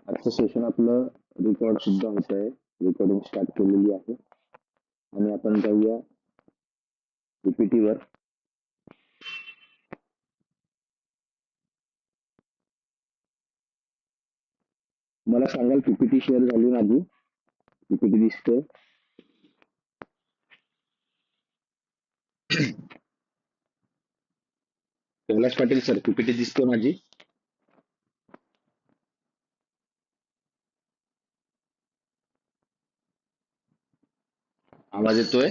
आजचं सेशन आपलं रेकॉर्ड सुद्धा होत आहे. रेकॉर्डिंग स्टार्ट केलेली आहे आणि आपण जाऊया पीपीटी वर. मला सांगाल पीपीटी शेअर झाली माझी? पीपीटी दिसते? कैलाश पाटील सर, पीपीटी दिसते माझी? आवाज येतोय?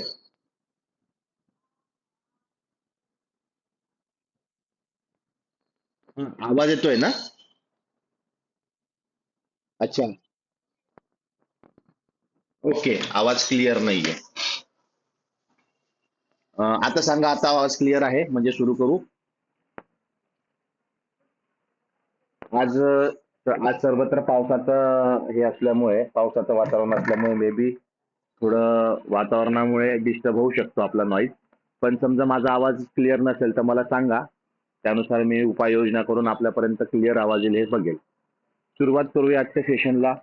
आवाज येतोय ना? अच्छा, ओके. आवाज क्लिअर नाहीये. आता सांगा, आता आवाज क्लिअर आहे म्हणजे सुरू करू. आज आज सर्वत्र पावसाचं हे असल्यामुळे, पावसाचं वातावरण असल्यामुळे मे बी थोडं वातावरणामुळे डिस्टर्ब होऊ शकतो आपला नॉईज. पण समजा माझा आवाज क्लिअर नसेल तर मला सांगा, त्यानुसार मी उपाययोजना करून आपल्यापर्यंत क्लिअर आवाज येईल हे बघेल. सुरुवात करूया आजच्या सेशनला.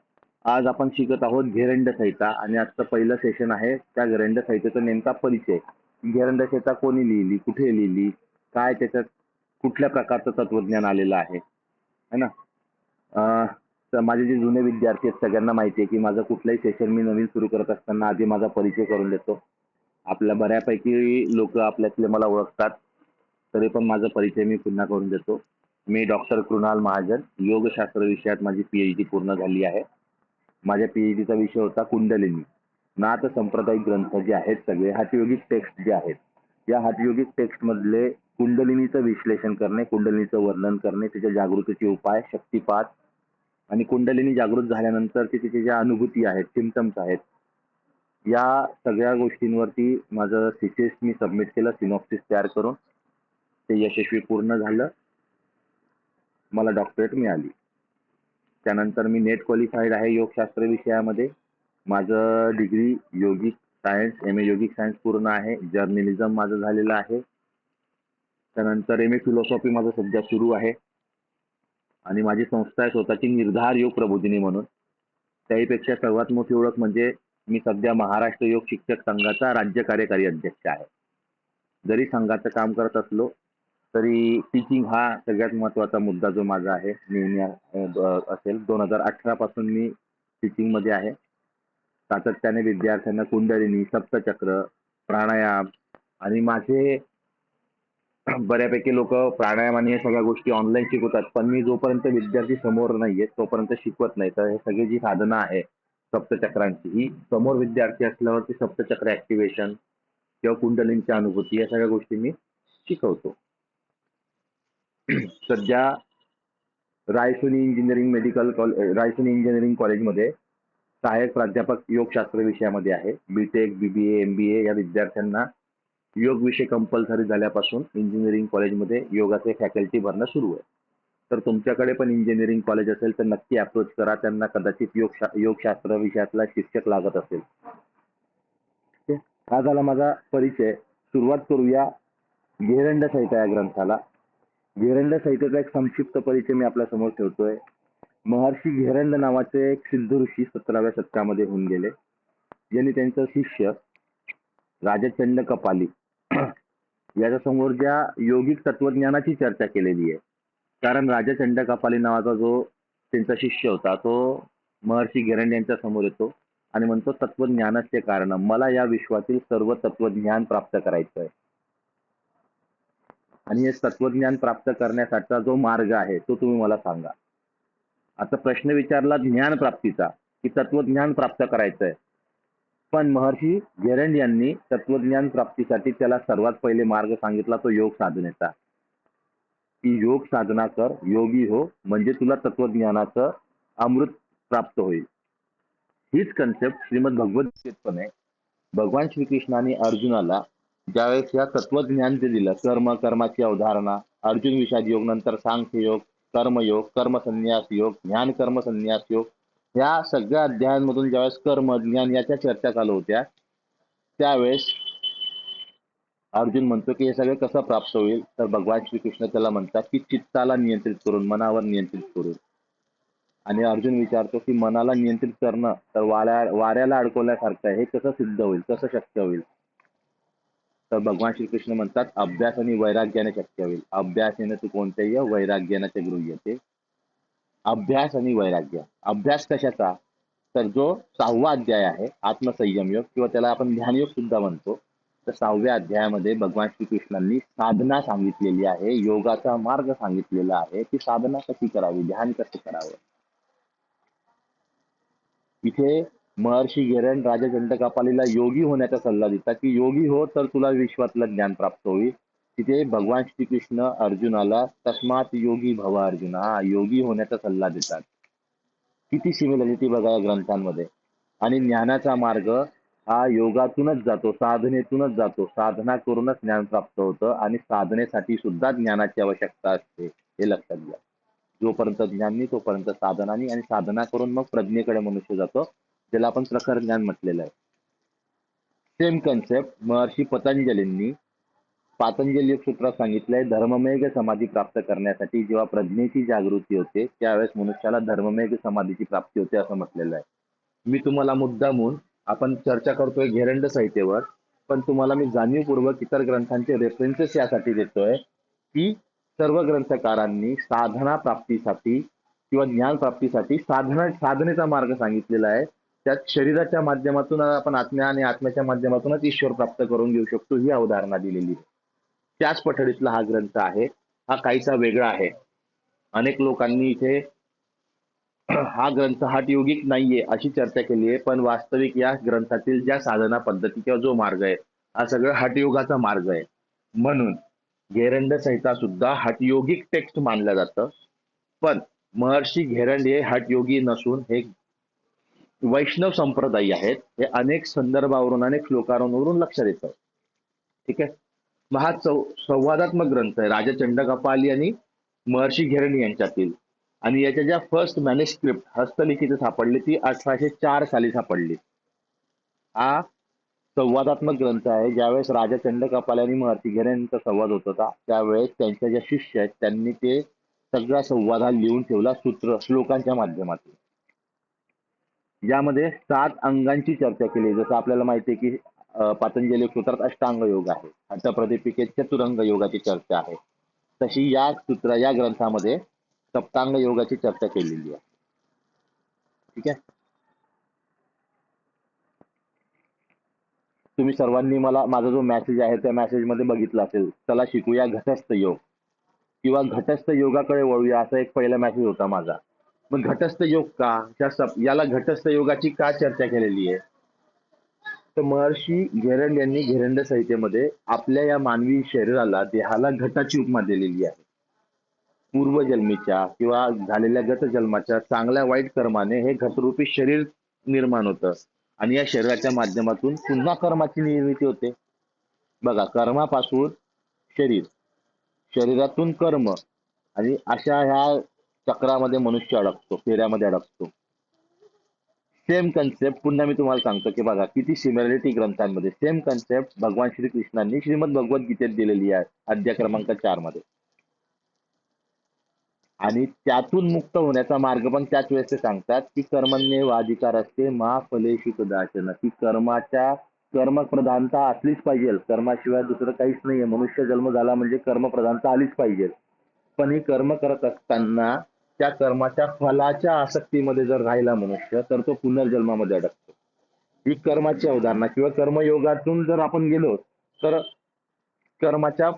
आज आपण शिकत आहोत घेरंड संहिता आणि आजचं पहिलं सेशन आहे त्या घेरंड संहितेचा नेमका परिचय. घेरंड संहिता कोणी लिहिली, कुठे लिहिली, काय त्याच्यात कुठल्या प्रकारचं तत्वज्ञान आलेलं आहे, है ना. तर माझे जे जुने विद्यार्थी आहेत सगळ्यांना माहिती आहे की माझं कुठलंही सेशन मी नवीन सुरू करत असताना आधी माझा परिचय करून देतो. आपल्या बऱ्यापैकी लोक आपल्यातले मला ओळखतात, तरी पण माझा परिचय मी पुन्हा करून देतो. मी डॉक्टर कृणाल महाजन, योगशास्त्र विषयात माझी पीएचडी पूर्ण झाली आहे. माझ्या पीएचडीचा विषय होता कुंडलिनी. नाथ सांप्रदायिक ग्रंथ जे आहेत सगळे हातयोगिक टेक्स्ट जे आहेत, या हातयोगिक टेक्स्ट मधले कुंडलिनीचं विश्लेषण करणे, कुंडलिनीचं वर्णन करणे, त्याच्या जागृतीचे उपाय, शक्तिपात आणि कुंडलिनी जागृत झाल्यानंतर तिचे ज्या अनुभूती आहेत, सिम्पटम्स आहेत, या सगळ्या गोष्टींवरती माझं थिसिस मी सबमिट केलं, सिनॉप्सिस तयार करून. ते यशस्वी पूर्ण झालं, मला डॉक्टरेट मिळाली. त्यानंतर मी नेट क्वालिफाईड आहे योगशास्त्र विषयामध्ये. माझं डिग्री योगिक सायन्स, एम.ए. योगिक सायन्स पूर्ण आहे. जर्नलिझम माझं झालेलं आहे. त्यानंतर एम.ए. फिलॉसॉफी माझं सध्या सुरू आहे आणि माझी संस्था आहे स्वतःची निर्धार योग प्रबोधिनी म्हणून. त्याहीपेक्षा सर्वात मोठी ओळख म्हणजे मी सध्या महाराष्ट्र योग शिक्षक संघाचा राज्य कार्यकारी अध्यक्ष आहे. जरी संघाचं काम करत असलो तरी टीचिंग हा सगळ्यात महत्वाचा मुद्दा जो माझा आहे नेहमी असेल. 2018 पासून मी टीचिंग मध्ये आहे. सातत्याने विद्यार्थ्यांना कुंडलिनी, सप्तचक्र, प्राणायाम आणि माझे बऱ्यापैकी लोक प्राणायाम आणि हे सगळ्या गोष्टी ऑनलाईन शिकवतात, पण मी जोपर्यंत विद्यार्थी समोर नाहीये तोपर्यंत शिकवत नाही. तर हे सगळी जी साधना आहे सप्तचक्रांची, ही समोर विद्यार्थी असल्यावरती सप्तचक्र ऍक्टिव्हेशन किंवा कुंडलींची अनुभूती या सगळ्या गोष्टी मी शिकवतो. सध्या रायसोनी इंजिनिअरिंग कॉलेजमध्ये सहाय्यक प्राध्यापक योगशास्त्र विषयामध्ये आहे. बीटेक, बीबीए, एमबीए या विद्यार्थ्यांना योग विषय कंपल्सरी झाल्यापासून इंजिनिअरिंग कॉलेजमध्ये योगाचे फॅकल्टी भरणं सुरू आहे. तर तुमच्याकडे पण इंजिनिअरिंग कॉलेज असेल तर नक्की अप्रोच करा त्यांना. कदाचित योगशास्त्र विषयातला शिक्षक लागत असेल. हा झाला माझा परिचय. सुरुवात करूया घेरंड संहिता या ग्रंथाला. घेरंड संहितेचा एक संक्षिप्त परिचय मी आपल्या समोर ठेवतोय. महर्षी घेरंड नावाचे एक सिद्ध ऋषी 17व्या शतकामध्ये होऊन गेले, ज्यांनी त्यांचं शिष्य राजचंड कपाली याच्या समोर ज्या योगिक तत्वज्ञानाची चर्चा केलेली आहे. कारण राजचंड कपाली नावाचा जो त्यांचा शिष्य होता तो महर्षी घेरंड यांच्या समोर येतो आणि म्हणतो, तत्वज्ञानाचे कारण, मला या विश्वातील सर्व तत्वज्ञान प्राप्त करायचं आहे आणि हे तत्वज्ञान प्राप्त करण्यासाठीचा जो मार्ग आहे तो तुम्ही मला सांगा. आता प्रश्न विचारला ज्ञान प्राप्तीचा, की तत्वज्ञान प्राप्त करायचं आहे. पण महर्षी घेरंड यांनी तत्वज्ञान प्राप्तीसाठी त्याला सर्वात पहिले मार्ग सांगितला तो योग साधनेचा, की योग साधना कर, योगी हो, म्हणजे तुला तत्वज्ञानाचं अमृत प्राप्त होईल. हीच कन्सेप्ट श्रीमद भगवद्गीतेत पण आहे. भगवान श्रीकृष्णाने अर्जुनाला ज्यावेळेस या तत्वज्ञान जे दिलं, कर्माची अवधारणा, अर्जुन विषाद योग, नंतर सांख्य योग, कर्मयोग, कर्मसन्यास योग, ज्ञान कर्म संन्यास योग, या सगळ्या अध्यायांमधून ज्यावेळेस कर्म, ज्ञान याच्या चर्चा चालू होत्या, त्यावेळेस अर्जुन म्हणतो की हे सगळं कसं प्राप्त होईल. तर भगवान श्रीकृष्ण त्याला म्हणतात की चित्ताला नियंत्रित करून, मनावर नियंत्रित करून. आणि अर्जुन विचारतो की मनाला नियंत्रित करणं तर वाऱ्याला अडकवल्यासारखं आहे, हे कसं सिद्ध होईल, कसं शक्य होईल? तर भगवान श्रीकृष्ण म्हणतात अभ्यास आणि वैराग्याने शक्य होईल. अभ्यासाने तू कोणतेही वैराग्याने ते गृह्यते. अभ्यास आणि वैराग्य. अभ्यास कशाचा? तर जो 6वा अध्याय आहे आत्मसंयम योग, किंवा त्याला आपण ध्यानयोग सुद्धा म्हणतो. तर 6व्या अध्यायामध्ये भगवान श्रीकृष्णांनी साधना सांगितलेली आहे, योगाचा मार्ग सांगितलेला आहे की साधना कशी करावी, ध्यान कसं करावं. इथे महर्षी घेरन राजा चंडकापालीला योगी होण्याचा सल्ला देतात की योगी हो तर तुला विश्वातलं ज्ञान प्राप्त होईल. तिथे भगवान श्रीकृष्ण अर्जुनाला तस्मात योगी भव अर्जुना, योगी होण्याचा सल्ला देतात. किती सिमिलॅरिटी बघा या ग्रंथांमध्ये. आणि ज्ञानाचा मार्ग हा योगातूनच जातो, साधनेतूनच जातो. साधना करूनच ज्ञान प्राप्त होतं आणि साधनेसाठी सुद्धा ज्ञानाची आवश्यकता असते, हे लक्षात घ्या. जोपर्यंत ज्ञान नाही तोपर्यंत साधना नाही, आणि साधना करून मग प्रज्ञेकडे मनुष्य जातो, ज्याला आपण प्रखर ज्ञान म्हटलेलं आहे. सेम कन्सेप्ट महर्षी पतंजलींनी पातंजली योग सूत्रात सांगितलंय. धर्ममेघ समाधी प्राप्त करण्यासाठी जेव्हा प्रज्ञेची जागृती होते त्यावेळेस मनुष्याला धर्ममेघ समाधीची प्राप्ती होते असं म्हटलेलं आहे. मी तुम्हाला मुद्दामून, आपण चर्चा करतोय घेरंड संहितेवर, पण तुम्हाला मी जाणीवपूर्वक इतर ग्रंथांचे रेफरन्सेस यासाठी देतोय की सर्व ग्रंथकारांनी साधना प्राप्तीसाठी किंवा ज्ञान प्राप्तीसाठी साधनेचा मार्ग सांगितलेला आहे. त्यात शरीराच्या माध्यमातून आपण आत्म्या आणि आत्म्याच्या माध्यमातूनच ईश्वर प्राप्त करून घेऊ शकतो ही अवधारणा दिलेली आहे. त्याच पठडीतला हा ग्रंथ आहे. हा काहीसा वेगळा आहे. अनेक लोकांनी इथे हा ग्रंथ हठयोगिक नाहीये अशी चर्चा केली आहे, पण वास्तविक या ग्रंथातील ज्या साधना पद्धती किंवा जो मार्ग आहे हा सगळं हठयोगाचा मार्ग आहे. म्हणून घेरंड संहिता सुद्धा हठयोगिक टेक्स्ट मानलं जातं. पण महर्षी घेरंड हे हठयोगी नसून हे वैष्णव संप्रदायी आहेत, हे अनेक संदर्भावरून अनेक श्लोकांवरून लक्षात येतं. ठीक आहे. मग हा संवादात्मक ग्रंथ आहे राजा चंडकापाली आणि महर्षी घेरणी यांच्यातील. आणि याच्या ज्या फर्स्ट मॅन्युस्क्रिप्ट हस्तलिखित सापडली ती 1804 साली सापडली. हा संवादात्मक ग्रंथ आहे. ज्यावेळेस राजा चंडकापाली आणि महर्षी घेरणी यांचा संवाद होत होता त्यावेळेस त्यांच्या ज्या शिष्य आहेत त्यांनी ते सगळा संवाद हा लिहून ठेवला सूत्र श्लोकांच्या माध्यमातून. यामध्ये 7 अंगांची चर्चा केली. जसं आपल्याला माहिती आहे की पातंजली सूत्रात अष्टांग योग आहे, अष्टप्रदीपिकेत चतुरंग योगाची चर्चा आहे. तशी या ग्रंथामध्ये सप्तांग योगाची चर्चा केलेली आहे. ठीक आहे. तुम्ही सर्वांनी माझा जो मेसेज आहे त्या मेसेज मध्ये बघितला असेल, चला शिकूया घटस्थ योग किंवा घटस्थ योगाकडे वळूया, असा एक पहिला मेसेज होता माझा. मग घटस्थ योग का, याला घटस्थ योगाची का चर्चा केलेली आहे? तर महर्षी घेरंड यांनी घेरंड संहितेमध्ये आपल्या या मानवी शरीराला, देहाला घटाची उपमा दिलेली आहे. पूर्वजन्मीच्या किंवा झालेल्या गत जन्माच्या चांगल्या वाईट कर्माने हे घटरूपी शरीर निर्माण होतं आणि या शरीराच्या माध्यमातून पुन्हा कर्माची निर्मिती होते. बघा, कर्मापासून शरीर, शरीरातून कर्म, आणि अशा ह्या चक्रामध्ये मनुष्य अडकतो, फेऱ्यामध्ये अडकतो. सेम कन्सेप्ट पुन्हा मी तुम्हाला सांगतो की बघा किती सिमिलॅरिटी ग्रंथांमध्ये. सेम कन्सेप्ट भगवान श्रीकृष्णांनी श्रीमद भगवद्गीतेत दिलेली आहे अध्याय क्रमांक 4 मध्ये. आणि त्यातून मुक्त होण्याचा मार्ग पण त्याच वेळेस ते सांगतात की कर्मण्येव अधिकार असते मा फलेषु कदाचन, की कर्मप्रधानता असलीच पाहिजे, कर्माशिवाय दुसरं काहीच नाहीये. मनुष्य जन्म झाला म्हणजे कर्मप्रधानता आलीच पाहिजे. पण ही कर्म करत असताना त्या कर्माच्या फलाच्या आसक्तीमध्ये जर राहिला मनुष्य तर तो पुनर्जन्मामध्ये अडकतो. ही कर्माची अवधारणा. किंवा कर्मयोगातून जर आपण गेलो तर कर्माच्या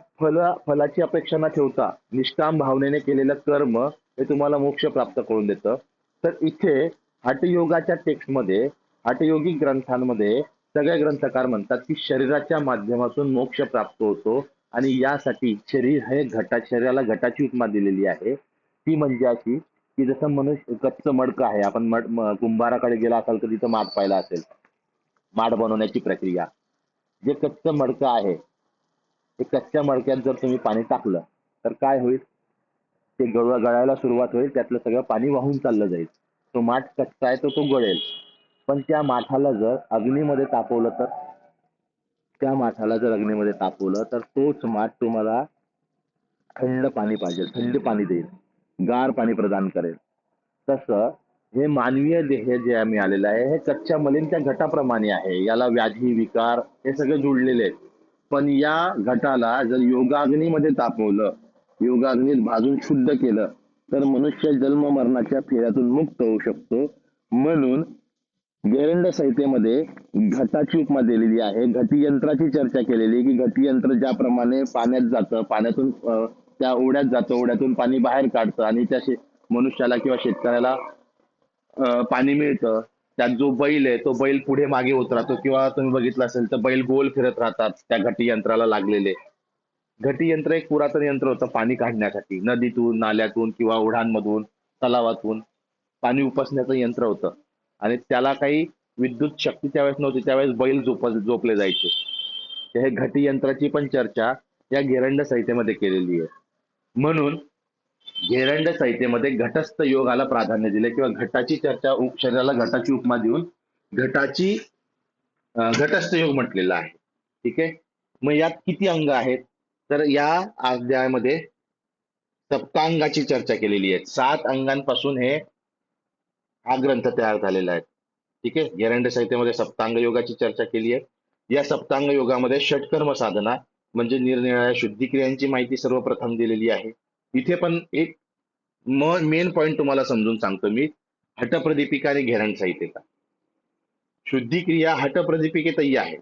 फलाची अपेक्षा न ठेवता निष्काम भावनेने केलेलं कर्म हे तुम्हाला मोक्ष प्राप्त करून देतं. तर इथे हठयोगाच्या टेक्स्टमध्ये, हठयोगिक ग्रंथांमध्ये सगळे ग्रंथकार म्हणतात की शरीराच्या माध्यमातून मोक्ष प्राप्त होतो. आणि यासाठी शरीराला घटाची उपमा दिलेली आहे. ती म्हणजे अशी की जसं मनुष्य कच्चं मडकं आहे, आपण कुंभाराकडे गेला असाल तर तिथं माठ पाहिला असेल, माठ बनवण्याची प्रक्रिया. जे कच्चं मडकं आहे ते कच्च्या मडक्यात जर तुम्ही पाणी टाकलं तर काय होईल? ते गळायला सुरुवात होईल, त्यातलं सगळं पाणी वाहून चाललं जाईल. तो माठ कच्चा आहे तर तो गळेल. पण त्या माठाला जर अग्नीमध्ये तापवलं तर तोच माठ तुम्हाला थंड पाणी पाहिजे, थंड पाणी देईल, गार पाणी प्रदान करेल. तसं हे मानवीय देह जे आम्ही आलेलं आहे हे कच्च्या मलिनच्या घटाप्रमाणे आहे. याला व्याधी विकार हे सगळे जुळलेले आहेत. पण या घटाला जर योगाग्नीमध्ये तापवलं, योगाग्नीत भाजून शुद्ध केलं तर मनुष्य जन्म मरणाच्या फेऱ्यातून मुक्त होऊ शकतो. म्हणून गेरंड संहितेमध्ये घटाची उपमा दिलेली आहे. घटीयंत्राची चर्चा केलेली आहे की घटीयंत्र ज्याप्रमाणे पाण्यात जातं, पाण्यातून त्या ओढ्यात जातं, ओढ्यातून पाणी बाहेर काढतं आणि त्या मनुष्याला किंवा शेतकऱ्याला पाणी मिळतं. त्यात जो बैल आहे तो बैल पुढे मागे होत राहतो किंवा तुम्ही बघितलं असेल तर बैल गोल फिरत राहतात त्या घटी यंत्राला लागलेले. घटी यंत्र एक पुरातन यंत्र होतं पाणी काढण्यासाठी, नदीतून, नाल्यातून किंवा ओढांमधून, तलावातून पाणी उपसण्याचं यंत्र होतं. आणि त्याला काही विद्युत शक्ती त्यावेळेस नव्हती, त्यावेळेस बैल झोपले जायचे. तर हे घटी यंत्राची पण चर्चा या घेरंड संहितेमध्ये केलेली आहे. म्हणून घेरंड संहितेमध्ये घटस्थ योगाला प्राधान्य दिले किंवा घटाची चर्चा, शरीराला घटाची उपमा देऊन घटाची घटस्थ योग म्हटलेला आहे. ठीक आहे. मग यात किती अंग आहेत? तर या अध्यायामध्ये सप्तांगाची चर्चा केलेली आहे. 7 अंगांपासून हा ग्रंथ तयार झालेला आहे. ठीक आहे. घेरंड संहितेमध्ये सप्तांग योगाची चर्चा केली आहे. या सप्तांग योगामध्ये षटकर्म साधना म्हणजे निरनिराळ्या शुद्धिक्रियांची माहिती सर्वप्रथम दिलेली आहे. इथे पण एक मेन पॉइंट तुम्हाला समजून सांगतो मी, हटप्रदीपिका आणि घेरंड संहितेचा. शुद्धिक्रिया हटप्रदीपिकेतही आहे,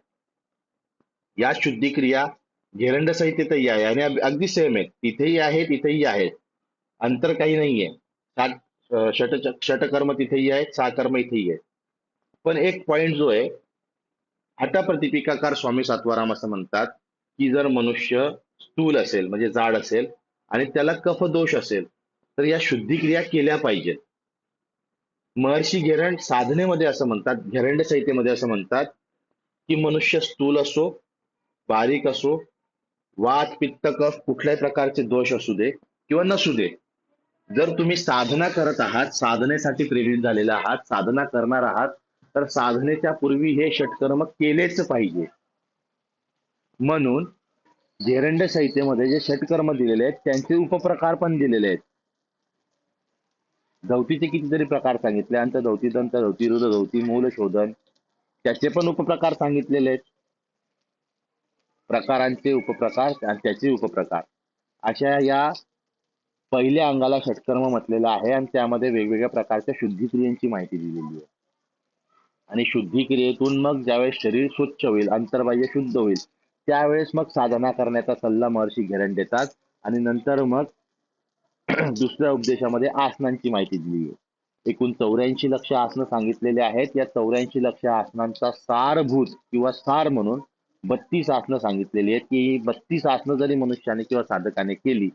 या शुद्धिक्रिया घेरंड संहितेतही आहे आणि अगदी सेम आहेत. तिथेही आहेत, इथेही आहेत, अंतर काही नाहीये. षटकर्म तिथेही आहेत, साकर्म इथेही आहे. पण एक पॉइंट जो आहे, हटप्रदीपिकाकार स्वामी सातवाराम असं म्हणतात की जर मनुष्य स्थूल असेल म्हणजे जाड असेल आणि त्याला कफ दोष असेल तर या शुद्धिक्रिया केल्या पाहिजेत. महर्षी घेरंड साधनेमध्ये असं म्हणतात, घेरंड संहितेमध्ये असं म्हणतात की मनुष्य स्थूल असो, बारीक असो, वात पित्त कफ कुठल्याही प्रकारचे दोष असू दे किंवा नसू दे, जर तुम्ही साधना करत आहात, साधनेसाठी प्रेरित झालेला आहात, साधना करणार आहात, तर साधनेच्या पूर्वी हे षटकर्म केलेच पाहिजे. म्हणून घेरंड संहितेमध्ये जे षटकर्म दिलेले आहेत त्यांचे उपप्रकार पण दिलेले आहेत. धौतीचे कितीतरी प्रकार सांगितले, अंतधौती, दंतधौती, रुद्रधौती, मूल शोधन, त्याचे पण उपप्रकार सांगितलेले आहेत. प्रकारांचे उपप्रकार आणि त्याचे उपप्रकार अशा या पहिल्या अंगाला षटकर्म म्हटलेलं आहे आणि त्यामध्ये वेगवेगळ्या प्रकारच्या शुद्धिक्रियांची माहिती दिलेली आहे. आणि शुद्धिक्रियेतून मग ज्यावेळेस शरीर स्वच्छ होईल, अंतर्बाह्य शुद्ध होईल, त्यावेळेस मग साधना करण्याचा सल्ला महर्षी घेरंड देतात. आणि नंतर मग दुसऱ्या उपदेशामध्ये आसनांची माहिती दिली आहे. एकूण 84 लक्ष आसनं सांगितलेले आहेत. या 84 लक्ष आसनांचा सारभूत किंवा सार म्हणून 32 आसनं सांगितलेली आहेत की 32 आसनं जरी मनुष्याने किंवा साधकाने केली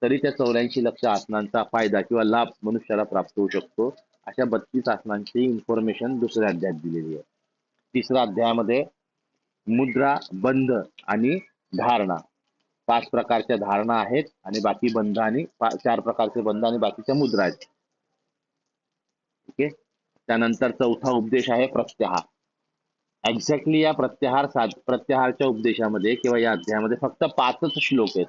तरी त्या 84 लक्ष आसनांचा फायदा किंवा लाभ मनुष्याला प्राप्त होऊ शकतो. अशा 32 आसनांची इन्फॉर्मेशन दुसऱ्या अध्यायात दिलेली आहे. तिसऱ्या अध्यायामध्ये मुद्रा, बंध आणि धारणा, 5 प्रकारच्या धारणा आहेत आणि बाकी बंध आणि 4 प्रकारचे बंध आणि बाकीच्या मुद्रा आहेत. ठीक आहे. त्यानंतर चौथा उपदेश आहे प्रत्याहार. एक्झॅक्टली या प्रत्याहारच्या उपदेशामध्ये किंवा या अध्यायामध्ये फक्त 5च श्लोक आहेत.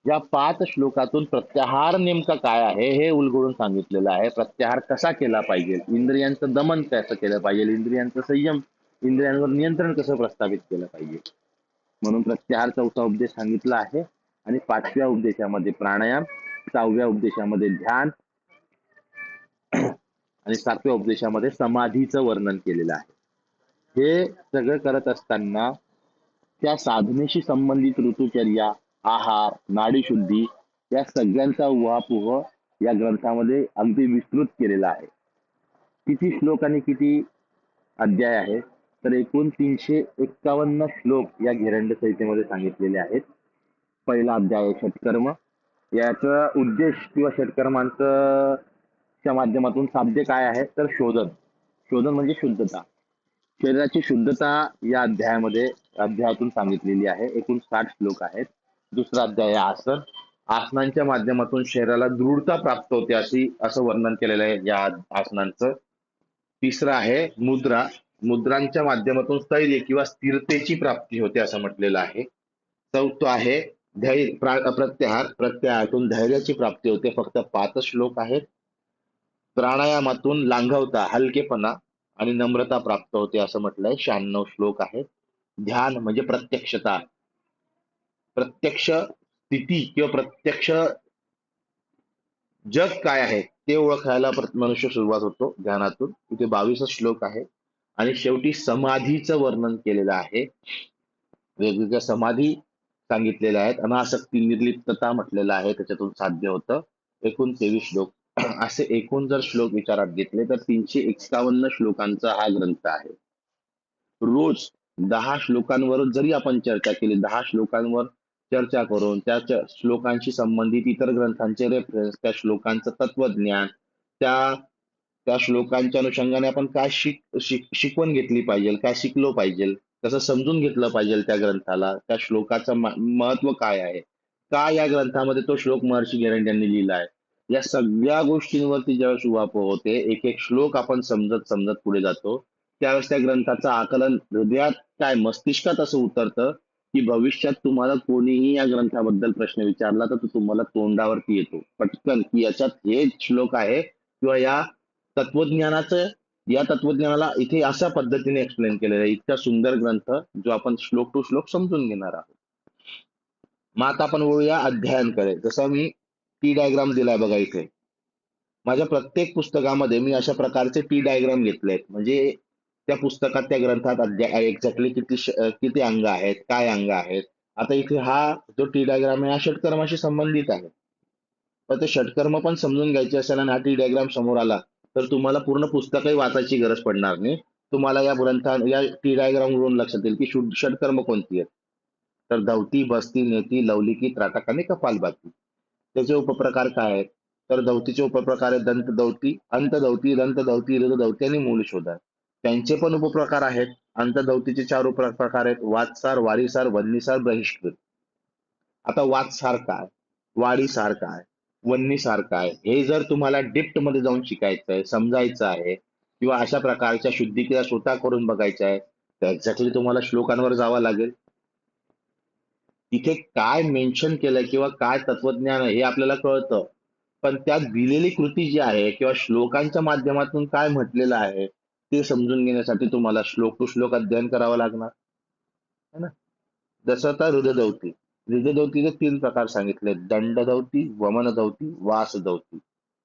या 5 श्लोकातून प्रत्याहार नेमका काय आहे हे उलगडून सांगितलेलं आहे. प्रत्याहार कसा केला पाहिजे, इंद्रियांचं दमन कसं केलं पाहिजे, इंद्रियांचं संयम, इंद्रियांवर नियंत्रण कसं प्रस्थापित केलं पाहिजे, म्हणून प्रत्याहार चौथा उपदेश सांगितला आहे. आणि 5व्या उपदेशामध्ये प्राणायाम, 6व्या उपदेशामध्ये ध्यान आणि 7व्या उपदेशामध्ये समाधीचं वर्णन केलेलं आहे. हे सगळं करत असताना त्या साधनेशी संबंधित ऋतुचर्या, आहार, नाडीशुद्धी या सगळ्यांचा उहापोह या ग्रंथामध्ये अगदी विस्तृत केलेला आहे. किती श्लोक आणि किती अध्याय आहे? तर एकूण 351 श्लोक या घेरंड संहितेमध्ये सांगितलेले आहेत. पहिला अध्याय आहे षटकर्म. याचा उद्देश किंवा षटकर्मांचं च्या माध्यमातून साध्य काय आहे तर शोधन. शोधन म्हणजे शुद्धता, शरीराची शुद्धता या अध्यायातून सांगितलेली आहे. एकूण 60 श्लोक आहेत. दुसरा अध्याय आसन. आसनांच्या माध्यमातून शरीराला दृढता प्राप्त होते असं वर्णन केलेलं आहे या आसनांचं. तिसरं आहे मुद्रा. मुद्रांच्या माध्यमातून स्थैर्य किंवा स्थिरतेची प्राप्ती होते असं म्हटलेलं आहे. चौथं आहे प्रत्याहार. प्रत्याहारातून धैर्याची प्राप्ती होते. फक्त 5 श्लोक आहेत. प्राणायामातून लांघवता हलकेपणा आणि नम्रता प्राप्त होते असं म्हटलंय. 96 श्लोक आहे. ध्यान म्हणजे प्रत्यक्षता, प्रत्यक्ष स्थिती किंवा प्रत्यक्ष जग काय आहे ते ओळखायला मनुष्य सुरुवात होतो ध्यानातून. इथे 22 श्लोक आहे. आणि शेवटी समाधीचं वर्णन केलेलं आहे. वेगवेगळ्या समाधी सांगितलेल्या आहेत. अनासक्ती निर्लिप्तता म्हटलेलं आहे, त्याच्यातून साध्य होतं. एकूण 23 श्लोक. असे एकूण जर श्लोक विचारात घेतले तर 351 श्लोकांचा हा ग्रंथ आहे. रोज 10 श्लोकांवर जरी आपण चर्चा केली, 10 श्लोकांवर चर्चा करून त्या श्लोकांशी संबंधित इतर ग्रंथांचे रेफरन्स, त्या श्लोकांचं तत्वज्ञान, त्या त्या श्लोकांच्या अनुषंगाने आपण काय शिकवण घेतली पाहिजे, काय शिकलो पाहिजे, कसं समजून घेतलं पाहिजे त्या ग्रंथाला, त्या श्लोकाचं महत्व काय आहे, का या ग्रंथामध्ये तो श्लोक महर्षी गिरंड यांनी लिहिला आहे, या सगळ्या गोष्टींवरती ज्यावेळेस उहापोह होते, एक एक श्लोक आपण समजत समजत पुढे जातो, त्यावेळेस त्या ग्रंथाचं आकलन हृदयात काय मस्तिष्कात असं उतरतं की भविष्यात तुम्हाला कोणीही या ग्रंथाबद्दल प्रश्न विचारला तर तो तुम्हाला तोंडावरती येतो पटकन की याच्यात हे श्लोक आहे किंवा तत्वज्ञानाचं या तत्वज्ञानाला इथे अशा पद्धतीने एक्सप्लेन केलेलं आहे. इतका सुंदर ग्रंथ जो आपण श्लोक टू श्लोक समजून घेणार आहोत. मग आता आपण वळूया अध्ययनकडे. जसं मी टी डायग्राम दिलाय बघा इथे. माझ्या प्रत्येक पुस्तकामध्ये मी अशा प्रकारचे टी डायग्राम घेतले आहेत. म्हणजे त्या पुस्तकात त्या ग्रंथात एक्झॅक्टली किती अंग आहेत, काय अंग आहेत. आता इथे हा जो टी डायग्राम आहे हा षटकर्माशी संबंधित आहे. तर ते षटकर्म पण समजून घ्यायचे असेल आणि हा टी डायग्राम समोर आला तर तुम्हाला पूर्ण पुस्तकही वाचायची गरज पडणार नाही. तुम्हाला या टी डायग्राम वरून लक्षात येईल की षटकर्म कोणती आहेत. तर धवती, बस्ती, नेती, लवलिकी, त्राटक आणि कपालभाती. त्याचे उपप्रकार काय आहेत? तर धवतीचे उपप्रकार आहेत दंतधवती, अंतधवती, दंतधवती, हृदधवती आणि मूलशोधा. त्यांचे पण उपप्रकार आहेत. अंतधवतीचे 4 उपप्रकार आहेत: वातसार, वारीसार, वन्नीसार, बहिष्कृत. आता वातसार काय, वारीसार काय, वन्नीसार काय, हे जर तुम्हाला डिप्ट मध्ये जाऊन शिकायचंय, समजायचं आहे किंवा अशा प्रकारच्या शुद्धिक्रिया स्वतः करून बघायच्या आहे तर एक्झॅक्टली तुम्हाला श्लोकांवर जावं लागेल. तिथे काय मेन्शन केलंय किंवा काय तत्वज्ञान आहे हे आपल्याला कळतं, पण त्यात दिलेली कृती जी आहे किंवा श्लोकांच्या माध्यमातून काय म्हटलेलं आहे ते समजून घेण्यासाठी तुम्हाला श्लोक टू श्लोक अध्ययन करावं लागणार है ना. जसं आता हृदयदौती. हृदयदौतीचे 3 प्रकार सांगितले: दंडदौती, वमनदौती, वासदौती.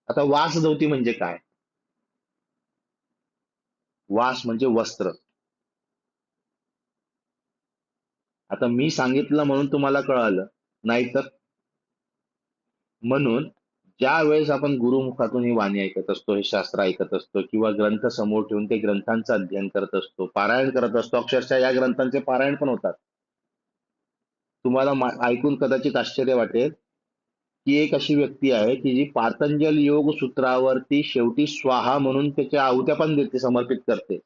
आता वासदौती म्हणजे काय? वास म्हणजे वस्त्र. आता मी सांगितलं म्हणून तुम्हाला कळालं, नाहीतर म्हणून ज्या वेळेस आपण गुरुमुखातून ही वाणी ऐकत असतो, हे शास्त्र ऐकत असतो किंवा ग्रंथ समोर ठेवून ते ग्रंथांचं अध्ययन करत असतो, पारायण करत असतो, अक्षरशः या ग्रंथांचे पारायण पण होतात. तुम्हाला ऐकून कदाचित आश्चर्य वाटेल की एक अशी व्यक्ती आहे की जी पातंजल योग सूत्रावरती शेवटी स्वाहा म्हणून त्याच्या आहुत्या पण देते, समर्पित करते.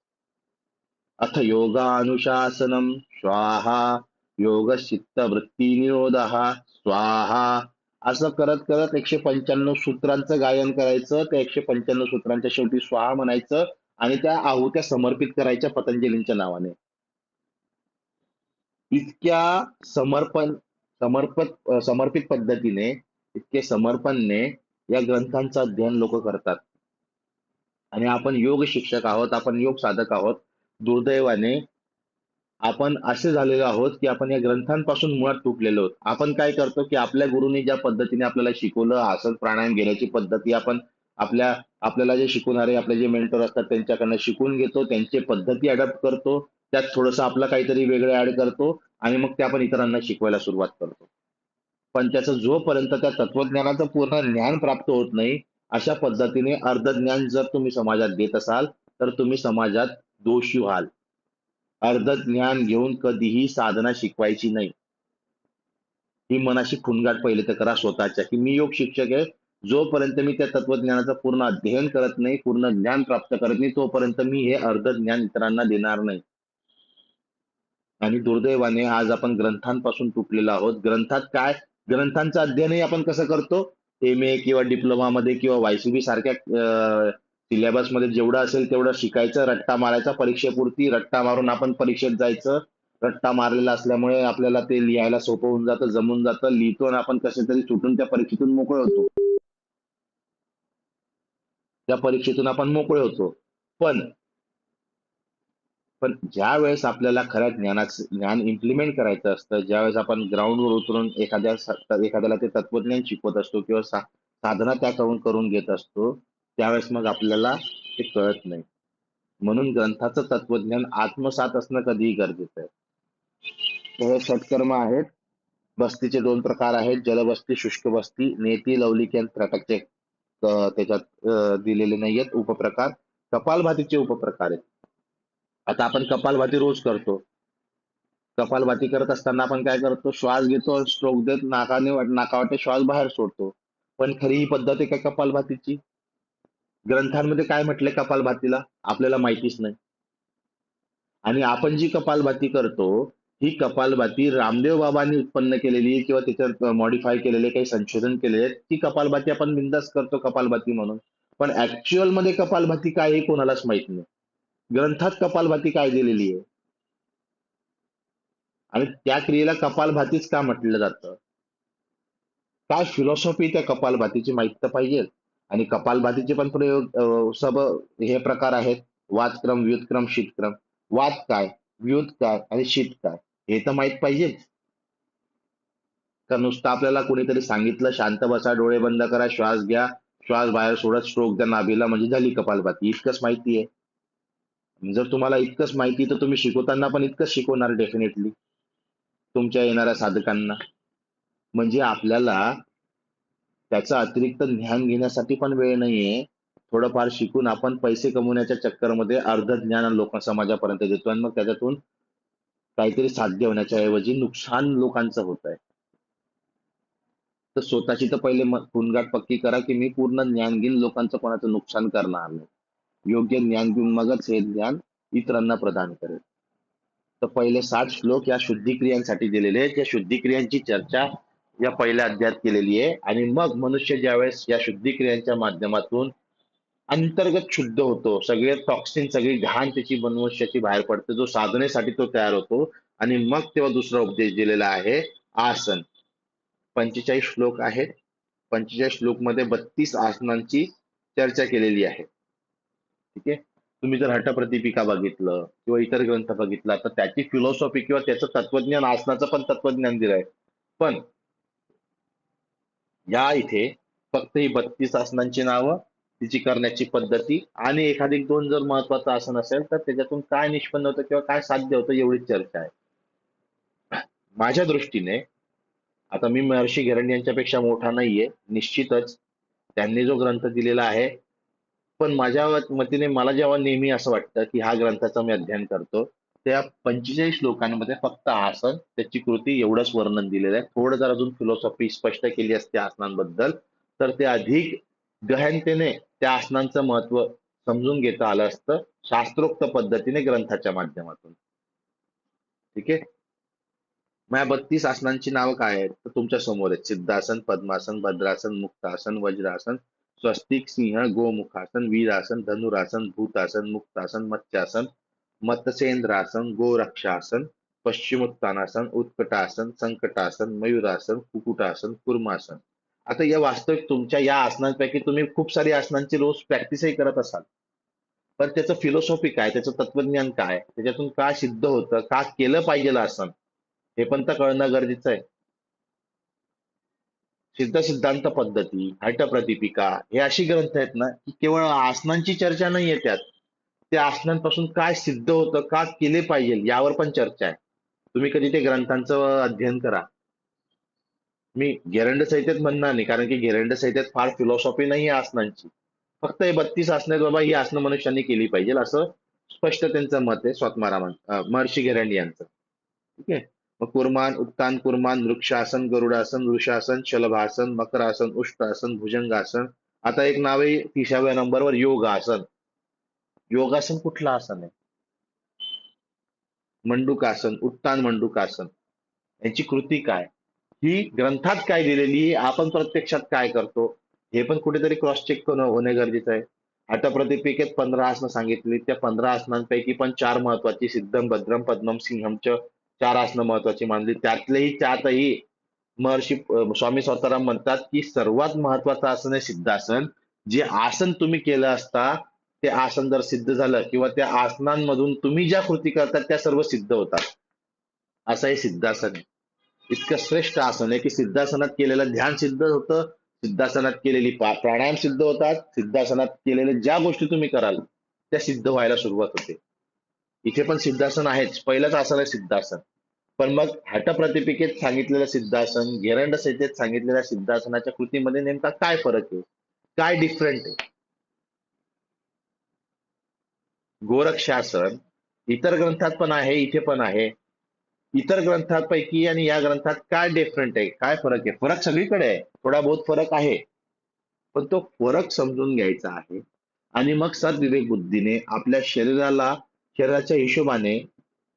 अथ योगानुशासनम स्वाहा, योग चित्त वृत्ती निरोधः स्वाहा, असं करत करत 195 सूत्रांचं गायन करायचं. त्या 195 सूत्रांच्या शेवटी स्वाहा म्हणायचं आणि त्या आहुत्या समर्पित करायच्या पतंजलींच्या नावाने. इतक्या समर्पित पद्धतीने, इतके समर्पणने या ग्रंथांचं अध्ययन लोक करतात. आणि आपण योग शिक्षक आहोत, आपण योग साधक आहोत. दुर्दैवाने आपण असे झालेलो आहोत की आपण या ग्रंथांपासून मुळात तुटलेलो आहोत. आपण काय करतो की आपल्या गुरुनी ज्या पद्धतीने आपल्याला शिकवलं, आसन प्राणायाम घेण्याची पद्धती आपण आपल्याला जे शिकवणारे आपले जे मेंटर असतात त्यांच्याकडनं शिकून घेतो, त्यांची पद्धती अडॉप्ट करतो, त्यात थोडंसं आपलं काहीतरी वेगळं ऍड करतो आणि मग ते आपण इतरांना शिकवायला सुरुवात करतो. पण त्याचं जोपर्यंत त्या तत्वज्ञानाचं पूर्ण ज्ञान प्राप्त होत नाही, अशा पद्धतीने अर्ध ज्ञान जर तुम्ही समाजात देत असाल तर तुम्ही समाजात दोषी व्हाल. अर्ध ज्ञान घेऊन कधीही साधना शिकवायची नाही. ही मनाशी खुणगाठ पहिले तर करा स्वतःच्या की मी योग शिक्षक आहे, जोपर्यंत मी त्या तत्वज्ञानाचं पूर्ण अध्ययन करत नाही, पूर्ण ज्ञान प्राप्त करत नाही, तोपर्यंत मी हे अर्ध ज्ञान इतरांना देणार नाही. आणि दुर्दैवाने आज आपण ग्रंथांपासून तुटलेलो आहोत. ग्रंथात काय, ग्रंथांचं अध्ययनही आपण कसं करतो, MA किंवा डिप्लोमा मध्ये किंवा YCB सारख्या सिलेबस मध्ये जेवढं असेल तेवढं शिकायचं, रट्टा मारायचा, परीक्षेपुरती रट्टा मारून आपण परीक्षेत जायचं. रट्टा मारलेला असल्यामुळे आपल्याला ते लिहायला सोपं होऊन जातं, जमून जातं, लिहितो आणि आपण कसे तरी सुटून त्या परीक्षेतून मोकळे होतो. त्या परीक्षेतून आपण मोकळे होतो. पण पण ज्या वेळेस आपल्याला खऱ्या ज्ञान इम्प्लिमेंट करायचं असतं, ज्यावेळेस आपण ग्राउंडवर उतरून एखाद्याला ते तत्वज्ञान शिकवत असतो किंवा साधना त्याकडून करून घेत असतो, त्यावेळेस मग आपल्याला ते कळत नाही. म्हणून ग्रंथाचं तत्वज्ञान आत्मसात असणं कधीही गरजेचं आहे. तर हे षटकर्म आहेत. बस्तीचे 2 प्रकार आहेत, जलबस्ती, शुष्क बस्ती. नेती, लौलिकी आणि त्रटकचे त्याच्यात दिलेले नाहीयेत उपप्रकार. कपालभातीचे उपप्रकार आहेत. आता आपण कपालभाती रोज करतो. कपालभाती करत असताना आपण काय करतो, श्वास घेतो, स्ट्रोक देत नाकावाटे श्वास बाहेर सोडतो. पण खरी ही पद्धत आहे का कपालभातीची? ग्रंथांमध्ये काय म्हटलंय कपालभातीला आपल्याला माहितीच नाही. आणि आपण जी कपालभाती करतो, ही कपालभाती रामदेव बाबांनी उत्पन्न केलेली किंवा त्याच्यात मॉडिफाय केलेले काही संशोधन केलेले, ती कपालभाती आपण बिंदास करतो कपालभाती म्हणून. पण ऍक्च्युअल मध्ये कपालभाती काय हे कोणालाच माहित नाही. ग्रंथात कपालभाती काय दिलेली आहे आणि त्या क्रियेला कपालभातीच का म्हटलं जातं? काय फिलॉसॉफी त्या कपालभातीची माहित तर पाहिजे. आणि कपालभातीचे पण प्रयोग हे प्रकार आहेत, वातक्रम, व्युत्क्रम, शीतक्रम. वात काय, व्युत काय आणि शीत काय हे तर माहित पाहिजे. का नुसतं आपल्याला कोणीतरी सांगितलं शांत बसा, डोळे बंद करा, श्वास घ्या, श्वास बाहेर सोडत, स्ट्रोक द्या नाभीला, म्हणजे झाली कपालभाती, इतकंच माहिती आहे. जर तुम्हाला इतकंच माहिती तर तुम्ही शिकवताना पण इतकंच शिकवणार डेफिनेटली तुमच्या येणाऱ्या साधकांना. म्हणजे आपल्याला त्याचं अतिरिक्त ज्ञान घेण्यासाठी पण वेळ नाहीये. थोडंफार शिकून आपण पैसे कमवण्याच्या चक्करमध्ये अर्ध ज्ञान लोक समाजापर्यंत देतो आणि मग त्याच्यातून काहीतरी साध्य होण्याच्या ऐवजी नुकसान लोकांचं होत आहे. तर स्वतःची तर पहिले गुणगाठ पक्की करा की मी पूर्ण ज्ञान घेईन, लोकांचं कोणाचं नुकसान करणार नाही. योग्य ज्ञान घेऊन मगच हे ज्ञान इतरांना प्रदान करेल. तर पहिले 60 श्लोक या शुद्धिक्रियांसाठी दिलेले आहेत. या शुद्धिक्रियांची चर्चा या पहिल्या अध्यायात केलेली आहे आणि मग मनुष्य ज्यावेळेस या शुद्धिक्रियांच्या माध्यमातून अंतर्गत शुद्ध होतो, सगळे टॉक्सिन, सगळी घाण त्याची मनुष्याची बाहेर पडते, जो साधनेसाठी तो तयार होतो. आणि मग तेव्हा दुसरा उपदेश दिलेला आहे, आसन. 45 श्लोक आहेत. 45 श्लोक मध्ये 32 आसनांची चर्चा केलेली आहे. ठीक आहे. तुम्ही जर हठप्रदीपिका बघितलं किंवा इतर ग्रंथ बघितला तर त्याची फिलॉसॉफी किंवा त्याचं तत्वज्ञान, आसनाचं पण तत्वज्ञान दिलंय. पण या इथे फक्त ही 32 आसनांची नावं, तिची करण्याची पद्धती आणि एखादी 2 जर महत्वाचं आसन असेल तर त्याच्यातून काय निष्पन्न होतं किंवा काय साध्य होतं एवढीच चर्चा आहे. माझ्या दृष्टीने आता मी महर्षी घेरंड यांच्यापेक्षा मोठा नाहीये निश्चितच, त्यांनी जो ग्रंथ दिलेला आहे. पण माझ्या मतीने मला जेव्हा नेहमी असं वाटतं की हा ग्रंथाचं मी अध्ययन करतो, त्या 45 श्लोकांमध्ये फक्त आसन, त्याची कृती एवढंच वर्णन दिलेलं आहे. थोडं जर अजून फिलॉसॉफी स्पष्ट केली असते आसनांबद्दल तर ते अधिक गहनतेने त्या आसनांचं महत्व समजून घेता आलं असतं शास्त्रोक्त पद्धतीने ग्रंथाच्या माध्यमातून. ठीक आहे. मग या 32 आसनांची नावं काय आहेत तर तुमच्या समोर आहेत. सिद्धासन, पद्मासन, भद्रासन, मुक्तासन, वज्रासन, स्वस्तिक, सिंह, गोमुखासन, वीरासन, धनुरासन, भूतासन, मुक्तासन, मत्स्यासन, मत्स्येंद्रासन, गोरक्षासन, पश्चिमोत्तानासन, उत्कटासन, संकटासन, मयुरासन, कुकुटासन, कुर्मासन. आता या वास्तविक तुमच्या या आसनांपैकी तुम्ही खूप सारी आसनांची रोज प्रॅक्टिसही करत असाल. पण त्याचं फिलॉसॉफी काय, त्याचं तत्वज्ञान काय, त्याच्यातून का सिद्ध होतं, का केलं पाहिजे आसन, हे पण तर कळणं गरजेचं आहे. सिद्ध सिद्धांत पद्धती, हठप्रदीपिका हे अशी ग्रंथ आहेत ना की केवळ आसनांची चर्चा नाहीये त्यात. त्या आसनांपासून काय सिद्ध होतं, का केले पाहिजे यावर पण चर्चा आहे. तुम्ही कधी ते ग्रंथांचं अध्ययन करा. मी घेरंड संहितेत म्हणणार नाही, कारण की घेरंड संहितेत फार फिलॉसॉफी नाही आहे आसनांची. फक्त हे 32 आसनं आहेत बाबा, ही आसनं मनुष्याने केली पाहिजे असं स्पष्ट त्यांचं मत आहे महर्षी घेरंड यांचं. ठीक आहे. मग कुर्मान, उत्तान कुर्मान, वृक्षासन, गरुडासन, वृषासन, शलभासन, मकरासन, उष्ट्रासन, भुजंगासन. आता एक नाव आहे 30व्या नंबरवर, योगासन. योगासन कुठलं आसन आहे? मंडूकासन, उत्तान मंडूकासन. यांची कृती काय, ही ग्रंथात काय दिलेली, आपण प्रत्यक्षात काय करतो, हे पण कुठेतरी क्रॉस चेक होणे गरजेचं आहे. हठप्रदीपिकेत 15 आसनं सांगितली, त्या 15 आसनांपैकी पण 4 महत्वाची, सिद्धम, भद्रम, पद्मम, सिंहमच्या 4 आसनं महत्वाची मानली. त्यातलेही त्यातही महर्षी स्वामी स्वतःराम म्हणतात की सर्वात महत्वाचं आसन आहे सिद्धासन, जे आसन तुम्ही केलं असता ते आसन जर सिद्ध झालं किंवा त्या आसनांमधून तुम्ही ज्या कृती करतात त्या सर्व सिद्ध होतात. असं हे सिद्धासन आहे. इतकं श्रेष्ठ आसन आहे की सिद्धासनात केलेलं ध्यान सिद्ध होतं, सिद्धासनात केलेली प्राणायाम सिद्ध होतात, सिद्धासनात केलेल्या ज्या गोष्टी तुम्ही कराल त्या सिद्ध व्हायला सुरुवात होते. इथे पण सिद्धासन आहेच, पहिलंच आसन आहे सिद्धासन. पण मग हठप्रतिपिकेत सांगितलेलं सिद्धासन, गेरंड संहितेत सांगितलेल्या सिद्धासनाच्या कृतीमध्ये नेमका काय फरक आहे, काय डिफरंट आहे? गोरक्षासन इतर ग्रंथात पण आहे, इथे पण आहे. इतर ग्रंथांपैकी आणि या ग्रंथात काय डिफरंट आहे, काय फरक आहे? फरक सगळीकडे आहे, थोडा बहुत फरक आहे, पण तो फरक समजून घ्यायचा आहे. आणि मग सद्विवेक बुद्धीने आपल्या शरीराच्या हिशोबाने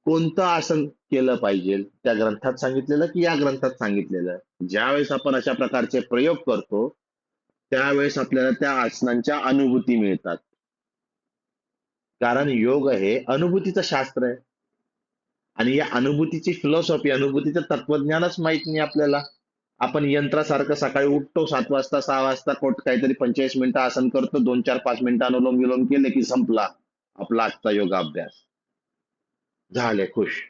कोणतं आसन केलं पाहिजे, त्या ग्रंथात सांगितलेलं की या ग्रंथात सांगितलेलं. ज्यावेळेस आपण अशा प्रकारचे प्रयोग करतो त्यावेळेस आपल्याला त्या आसनांच्या अनुभूती मिळतात. कारण योग हे अनुभूतीचं शास्त्र आहे. आणि या अनुभूतीची फिलॉसॉफी, अनुभूतीचं तत्वज्ञानच माहित नाही आपल्याला. आपण यंत्रासारखं सकाळी उठतो 7 वाजता 6 वाजता काहीतरी 45 मिनिटं आसन करतो, 2 4 5 मिनिटं अनुलोम विलोम केले की संपला आपला आजचा योगाभ्यास. झाले खुश.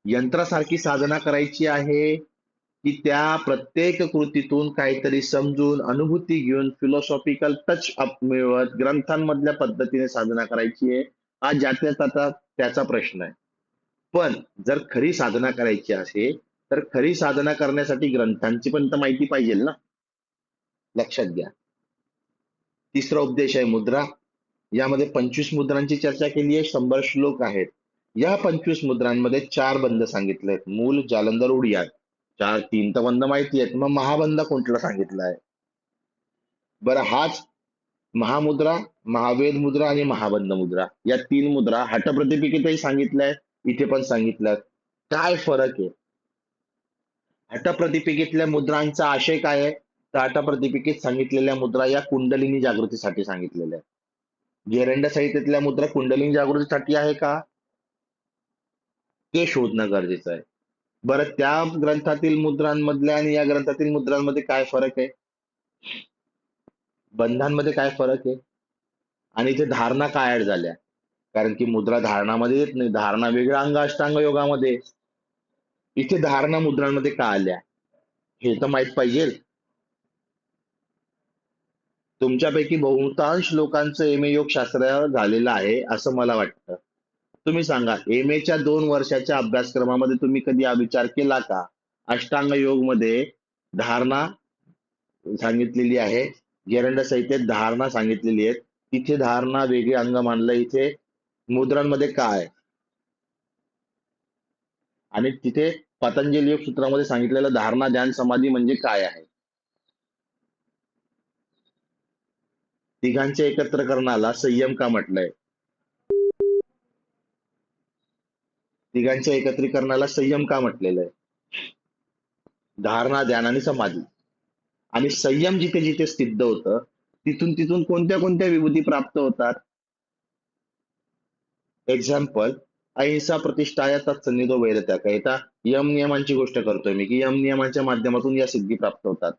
यंत्रासारखी साधना करायची आहे की त्या प्रत्येक कृतीतून काहीतरी समजून अनुभूती घेऊन फिलॉसॉफिकल टच अप मिळवत ग्रंथांमधल्या पद्धतीने साधना करायची आहे, हा ज्याच्या त्याचा त्याचा प्रश्न आहे. पण जर खरी साधना करायची असेल तर खरी साधना करण्यासाठी ग्रंथांची पण तर माहिती पाहिजे ना. लक्षात घ्या. तिसरा उपदेश आहे मुद्रा. यामध्ये 25 मुद्रांची चर्चा केली आहे, 100 श्लोक आहेत. या 25 मुद्रांमध्ये 4 बंध सांगितले आहेत, मूल, जालंधर, उडियान. तीन तर बंध माहिती आहेत, मग महाबंध कोणता सांगितला आहे? बरं, हाच महामुद्रा, महावेद मुद्रा आणि महाबंध मुद्रा या 3 मुद्रा हठप्रतिपिकेतही सांगितलंय, इथे पण सांगितलं. काय फरक आहे? हठप्रतिपिकेतल्या मुद्रांचा आशय काय आहे? तर हठप्रतिपिकेत सांगितलेल्या मुद्रा या कुंडलिनी जागृतीसाठी सांगितलेल्या आहेत. गेरंड संहितेतल्या मुद्रा कुंडलिनी जागृतीसाठी आहे का, ते शोधणं गरजेचं आहे. बरं, त्या ग्रंथातील मुद्रांमधल्या आणि या ग्रंथातील मुद्रांमध्ये काय फरक आहे, बंधांमध्ये काय फरक आहे, आणि इथे धारणा काय ऍड झाल्या? कारण की मुद्रा धारणामध्ये येत नाही, धारणा वेगळा अंग अष्टांग योगामध्ये. इथे धारणा मुद्रांमध्ये का आल्या हे तर माहित पाहिजे. तुमच्यापैकी बहुतांश लोकांचं एम ए योग शास्त्र झालेलं आहे असं मला वाटतं. तुम्ही सांगा, एम एच्या 2 वर्षाच्या अभ्यासक्रमामध्ये तुम्ही कधी हा विचार केला का? अष्टांग योग मध्ये धारणा सांगितलेली आहे, गेरंड संहितेत धारणा सांगितलेली आहे, तिथे धारणा वेगळे अंग मानलं, इथे मुद्रांमध्ये काय? आणि तिथे पतंजली योग सूत्रामध्ये सांगितलेलं धारणा ध्यान समाधी म्हणजे काय आहे? तिघांच्या एकत्रकरणाला संयम का म्हटलंय? तिघांच्या एकत्रीकरणाला संयम का म्हटलेलं आहे? धारणा ध्यान आणि समाधी. आणि संयम जिथे जिथे सिद्ध होतं तिथून तिथून कोणत्या कोणत्या विभूती प्राप्त होतात? एक्झाम्पल, अहिंसा प्रतिष्ठाया तत्सन्निधो वैरत्याग. आता यम नियमांची गोष्ट करतोय मी की यम नियमांच्या माध्यमातून या सिद्धी प्राप्त होतात.